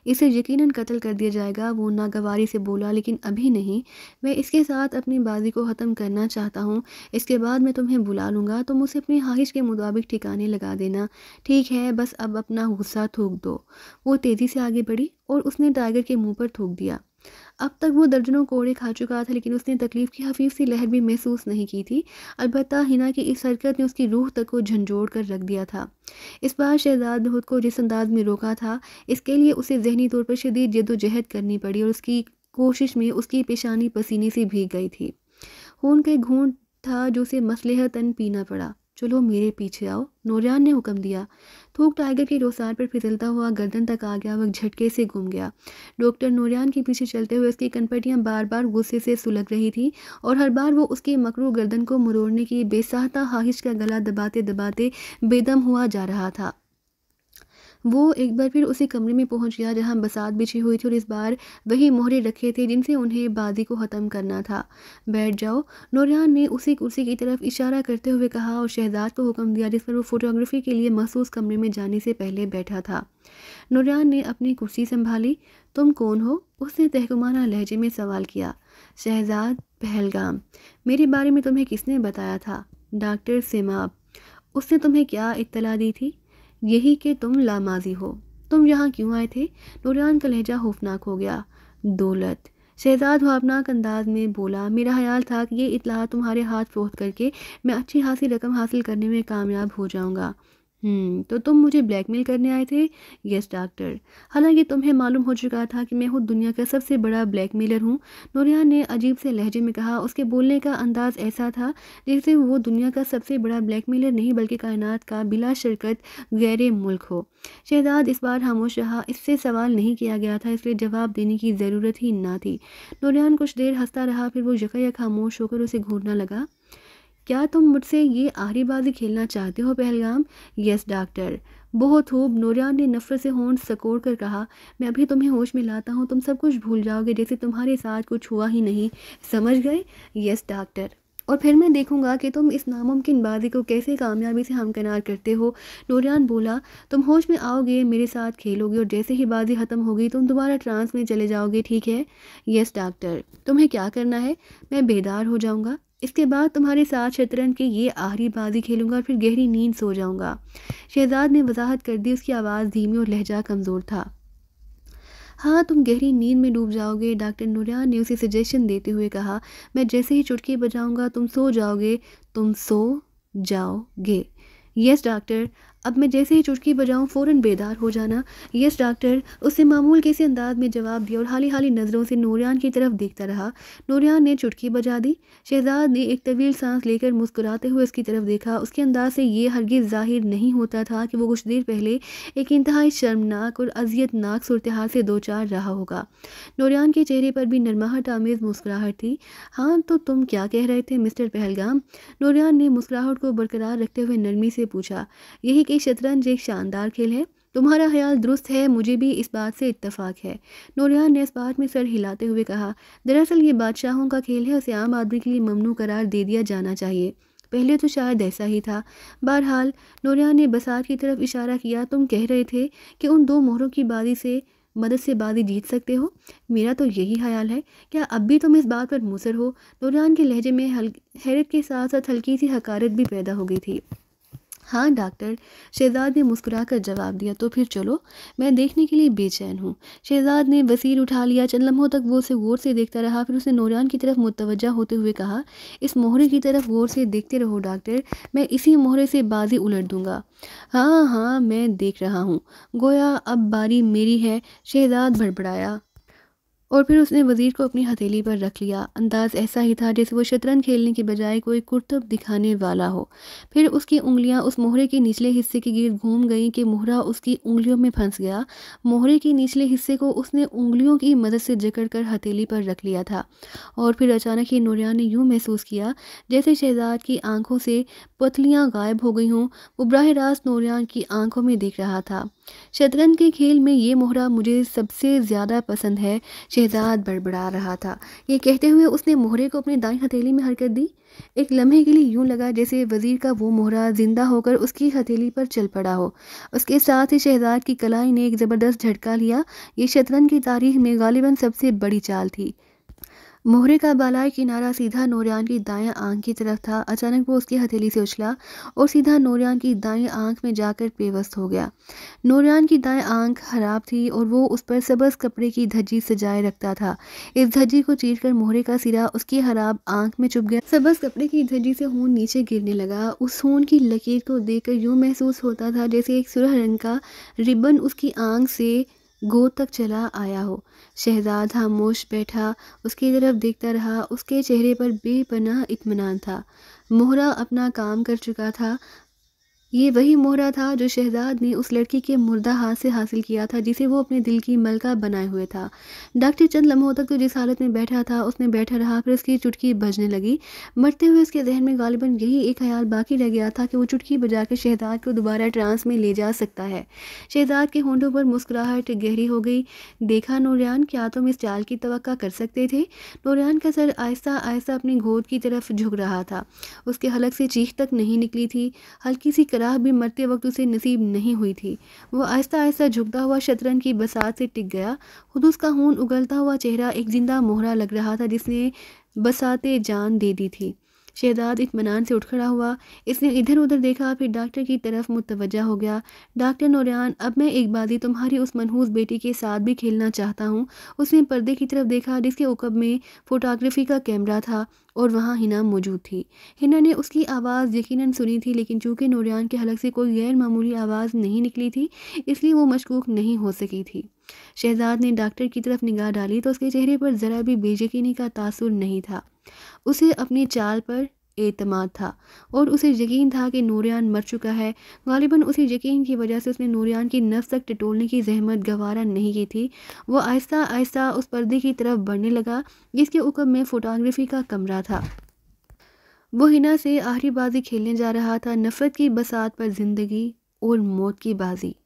اسے یقیناً قتل کر دیا جائے گا، وہ ناگواری سے بولا، لیکن ابھی نہیں۔ میں اس کے ساتھ اپنی بازی کو ختم کرنا چاہتا ہوں، اس کے بعد میں تمہیں بلا لوں گا، تم اسے اپنی خواہش کے مطابق ٹھکانے لگا دینا، ٹھیک ہے؟ بس اب اپنا غصہ تھوک دو۔ وہ تیزی سے آگے بڑھی اور اس نے ٹائیگر کے منہ پر تھوک دیا۔ اب تک وہ درجنوں کوڑے کھا چکا تھا، لیکن اس نے تکلیف کی خفیف سی لہر بھی محسوس نہیں کی تھی۔ البتہ ہنا کی اس حرکت نے اس کی روح تک کو جھنجھوڑ کر رکھ دیا تھا۔ اس بار شہزاد نے خود کو جس انداز میں روکا تھا، اس کے لیے اسے ذہنی طور پر شدید جد و جہد کرنی پڑی، اور اس کی کوشش میں اس کی پیشانی پسینے سے بھیگ گئی تھی۔ خون کا گھونٹ تھا جو اسے مصلحتاً پینا پڑا۔ چلو میرے پیچھے آؤ، نوریان نے حکم دیا۔ تھوک ٹائیگر کی رخسار پر پھسلتا ہوا گردن تک آ گیا، وہ جھٹکے سے گم گیا۔ ڈاکٹر نوریان کے پیچھے چلتے ہوئے اس کی کنپٹیاں بار بار غصے سے سلگ رہی تھی، اور ہر بار وہ اس کی مکروہ گردن کو مروڑنے کی بے ساختہ خواہش کا گلا دباتے دباتے بے دم ہوا جا رہا تھا۔ وہ ایک بار پھر اسی کمرے میں پہنچ گیا جہاں بساط بچھی ہوئی تھی، اور اس بار وہی مہرے رکھے تھے جن سے انہیں بازی کو ختم کرنا تھا۔ بیٹھ جاؤ، نوریان نے اسی کرسی کی طرف اشارہ کرتے ہوئے کہا، اور شہزاد کو حکم دیا جس پر وہ فوٹوگرافی کے لیے مخصوص کمرے میں جانے سے پہلے بیٹھا تھا۔ نوریان نے اپنی کرسی سنبھالی۔ تم کون ہو؟ اس نے تحکمانہ لہجے میں سوال کیا۔ شہزاد پہلگام۔ میرے بارے میں تمہیں کس نے بتایا تھا؟ ڈاکٹر سیماب۔ اس نے تمہیں کیا اطلاع دی تھی؟ یہی کہ تم لاماضی ہو۔ تم یہاں کیوں آئے تھے؟ نوریان کا لہجہ خوفناک ہو گیا۔ دولت، شہزاد خوابناک انداز میں بولا۔ میرا خیال تھا کہ یہ اطلاع تمہارے ہاتھ فروخت کر کے میں اچھی خاصی رقم حاصل کرنے میں کامیاب ہو جاؤں گا۔ تو تم مجھے بلیک میل کرنے آئے تھے؟ یس ڈاکٹر، حالانکہ تمہیں معلوم ہو چکا تھا کہ میں خود دنیا کا سب سے بڑا بلیک میلر ہوں، نوریان نے عجیب سے لہجے میں کہا۔ اس کے بولنے کا انداز ایسا تھا جیسے وہ دنیا کا سب سے بڑا بلیک میلر نہیں بلکہ کائنات کا بلا شرکت غیر ملک ہو۔ شہزاد اس بار خاموش رہا۔ اس سے سوال نہیں کیا گیا تھا، اس لیے جواب دینے کی ضرورت ہی نہ تھی۔ نوریان کچھ دیر ہنستا رہا، پھر وہ یکایک خاموش ہو کر اسے گھورنا لگا۔ کیا تم مجھ سے یہ آخری بازی کھیلنا چاہتے ہو پہلگام؟ یس ڈاکٹر۔ بہت خوب، نوریان نے نفرت سے ہونٹ سکوڑ کر کہا۔ میں ابھی تمہیں ہوش میں لاتا ہوں، تم سب کچھ بھول جاؤ گے جیسے تمہارے ساتھ کچھ ہوا ہی نہیں، سمجھ گئے؟ یس ڈاکٹر۔ اور پھر میں دیکھوں گا کہ تم اس ناممکن بازی کو کیسے کامیابی سے ہمکنار کرتے ہو۔ نوریان بولا، تم ہوش میں آؤ گے، میرے ساتھ کھیلو گے اور جیسے ہی بازی ختم ہوگی تم دوبارہ ٹرانس میں چلے جاؤ گے، ٹھیک ہے؟ یس ڈاکٹر۔ تمہیں کیا کرنا ہے؟ میں بیدار ہو جاؤں گا، اس کے بعد تمہارے ساتھ شطرنج کی یہ آخری بازی کھیلوں گا اور پھر گہری نیند سو جاؤں گا۔ شہزاد نے وضاحت کر دی، اس کی آواز دھیمی اور لہجہ کمزور تھا۔ ہاں تم گہری نیند میں ڈوب جاؤ گے، ڈاکٹر نوریان نے اسے سجیشن دیتے ہوئے کہا۔ میں جیسے ہی چٹکی بجاؤں گا تم سو جاؤ گے، تم سو جاؤ گے۔ یس ڈاکٹر۔ اب میں جیسے ہی چٹکی بجاؤں فوراً بیدار ہو جانا۔ یس ڈاکٹر، اس نے معمول کسی انداز میں جواب دیا اور حالی نظروں سے نوریان کی طرف دیکھتا رہا۔ نوریان نے چٹکی بجا دی۔ شہزاد نے ایک طویل سانس لے کر مسکراتے ہوئے اس کی طرف دیکھا۔ اس کے انداز سے یہ ہرگز ظاہر نہیں ہوتا تھا کہ وہ کچھ دیر پہلے ایک انتہائی شرمناک اور اذیت ناک صورتحال سے دوچار رہا ہوگا۔ نوریان کے چہرے پر بھی نرماہٹ آمیز مسکراہٹ تھی۔ ہاں تو تم کیا کہہ رہے تھے مسٹر پہلگام؟ نوریان نے مسکراہٹ کو برقرار رکھتے ہوئے نرمی سے پوچھا۔ یہی کہ شطرنج ایک شاندار کھیل ہے۔ تمہارا خیال درست ہے، مجھے بھی اس بات سے اتفاق ہے۔ نوریان نے اس بات میں سر ہلاتے ہوئے کہا، دراصل یہ بادشاہوں کا کھیل ہے، اسے عام آدمی کے لیے ممنوع قرار دے دیا جانا چاہیے۔ پہلے تو شاید ایسا ہی تھا۔ بہرحال نوریان نے بساط کی طرف اشارہ کیا، تم کہہ رہے تھے کہ ان دو مہروں کی مدد سے بازی جیت سکتے ہو؟ میرا تو یہی خیال ہے۔ کیا اب بھی تم اس بات پر مصر ہو؟ نوریان کے لہجے میں حیرت کے ساتھ ساتھ ہلکی سی حقارت بھی پیدا ہو گئی تھی۔ ہاں ڈاکٹر، شہزاد نے مسکرا کر جواب دیا۔ تو پھر چلو، میں دیکھنے کے لیے بے چین ہوں۔ شہزاد نے وزیر اٹھا لیا۔ چند لمحوں تک وہ اسے غور سے دیکھتا رہا، پھر اس نے نوریان کی طرف متوجہ ہوتے ہوئے کہا، اس مہرے کی طرف غور سے دیکھتے رہو ڈاکٹر، میں اسی مہرے سے بازی الٹ دوں گا۔ ہاں میں دیکھ رہا ہوں، گویا اب باری میری ہے، شہزاد بڑبڑایا اور پھر اس نے وزیر کو اپنی ہتھیلی پر رکھ لیا۔ انداز ایسا ہی تھا جیسے وہ شطرنج کھیلنے کے بجائے کوئی کرتب دکھانے والا ہو۔ پھر اس کی انگلیاں اس مہرے کے نچلے حصے کے گرد گھوم گئیں کہ مہرہ اس کی انگلیوں میں پھنس گیا۔ مہرے کے نچلے حصے کو اس نے انگلیوں کی مدد سے جکڑ کر ہتھیلی پر رکھ لیا تھا اور پھر اچانک ہی نوریان نے یوں محسوس کیا جیسے شہزاد کی آنکھوں سے پتلیاں غائب ہو گئی ہوں۔ وہ براہ راست نوریان کی آنکھوں میں دیکھ رہا تھا۔ شطرنج کے کھیل میں یہ مہرہ مجھے سب سے زیادہ پسند ہے، شہزاد بڑبڑا رہا تھا۔ یہ کہتے ہوئے اس نے مہرے کو اپنی دائیں ہتھیلی میں حرکت دی۔ ایک لمحے کے لیے یوں لگا جیسے وزیر کا وہ مہرہ زندہ ہو کر اس کی ہتھیلی پر چل پڑا ہو۔ اس کے ساتھ ہی شہزاد کی کلائی نے ایک زبردست جھٹکا لیا۔ یہ شطرنج کی تاریخ میں غالباً سب سے بڑی چال تھی۔ مہرے کا بالائی کنارہ سیدھا نوریان کی دائیں آنکھ کی طرف تھا۔ اچانک وہ اس کی ہتھیلی سے اچھلا اور سیدھا نوریان کی دائیں آنکھ میں جا کر پیوست ہو گیا۔ نوریان کی دائیں آنکھ خراب تھی اور وہ اس پر سبز کپڑے کی دھجی سجائے رکھتا تھا۔ اس دھجی کو چیر کر مہرے کا سرا اس کی خراب آنکھ میں چبھ گیا۔ سبز کپڑے کی دھجی سے خون نیچے گرنے لگا۔ اس خون کی لکیر کو دیکھ کر یوں محسوس ہوتا تھا جیسے ایک سرخ رنگ کا ربن اس کی آنکھ سے گود تک چلا آیا ہو۔ شہزاد خاموش بیٹھا اس کی طرف دیکھتا رہا۔ اس کے چہرے پر بے پناہ اطمینان تھا۔ مہرہ اپنا کام کر چکا تھا۔ یہ وہی مہرہ تھا جو شہزاد نے اس لڑکی کے مردہ ہاتھ سے حاصل کیا تھا جسے وہ اپنے دل کی ملکہ بنائے ہوئے تھا۔ ڈاکٹر چند لمحوں تک تو جس حالت میں بیٹھا تھا اس میں بیٹھا رہا، پھر اس کی چٹکی بجنے لگی۔ مرتے ہوئے اس کے ذہن میں غالباً یہی ایک خیال باقی رہ گیا تھا کہ وہ چٹکی بجا کر شہزاد کو دوبارہ ٹرانس میں لے جا سکتا ہے۔ شہزاد کے ہونٹوں پر مسکراہٹ گہری ہو گئی۔ دیکھا نوریان، کیا تم اس چال کی توقع کر سکتے تھے؟ نوریان کا سر آہستہ آہستہ اپنی گود کی طرف جھک رہا تھا۔ اس کے حلق سے چیخ تک نہیں نکلی تھی۔ ہلکی سی راہ بھی مرتے وقت اسے نصیب نہیں ہوئی تھی۔ وہ آہستہ آہستہ جھکتا ہوا شطرنج کی بساط سے ٹک گیا۔ خود اس کا خون اگلتا ہوا چہرہ ایک زندہ مہرہ لگ رہا تھا جس نے بساطِ جان دے دی تھی۔ شہزاد اطمینان سے اٹھ کھڑا ہوا۔ اس نے ادھر ادھر دیکھا، پھر ڈاکٹر کی طرف متوجہ ہو گیا۔ ڈاکٹر نوریان، اب میں ایک بازی تمہاری اس منحوس بیٹی کے ساتھ بھی کھیلنا چاہتا ہوں۔ اس نے پردے کی طرف دیکھا جس کے عقب میں فوٹوگرافی کا کیمرہ تھا اور وہاں ہنا موجود تھی۔ ہنا نے اس کی آواز یقیناً سنی تھی، لیکن چونکہ نوریان کے حلق سے کوئی غیر معمولی آواز نہیں نکلی تھی اس لیے وہ مشکوک نہیں ہو سکی تھی۔ شہزاد نے ڈاکٹر کی طرف نگاہ ڈالی تو اس کے چہرے پر ذرا بھی بے یقینی کا تاثر نہیں تھا۔ اسے اپنی چال پر اعتماد تھا اور اسے یقین تھا کہ نوریان مر چکا ہے۔ غالباً اسی یقین کی وجہ سے اس نے نوریان کی نفس تک ٹٹولنے کی زحمت گوارا نہیں کی تھی۔ وہ آہستہ آہستہ اس پردے کی طرف بڑھنے لگا جس کے عقب میں فوٹوگرافی کا کمرہ تھا۔ وہ ہنا سے آخری بازی کھیلنے جا رہا تھا، نفرت کی بساط پر زندگی اور موت کی بازی۔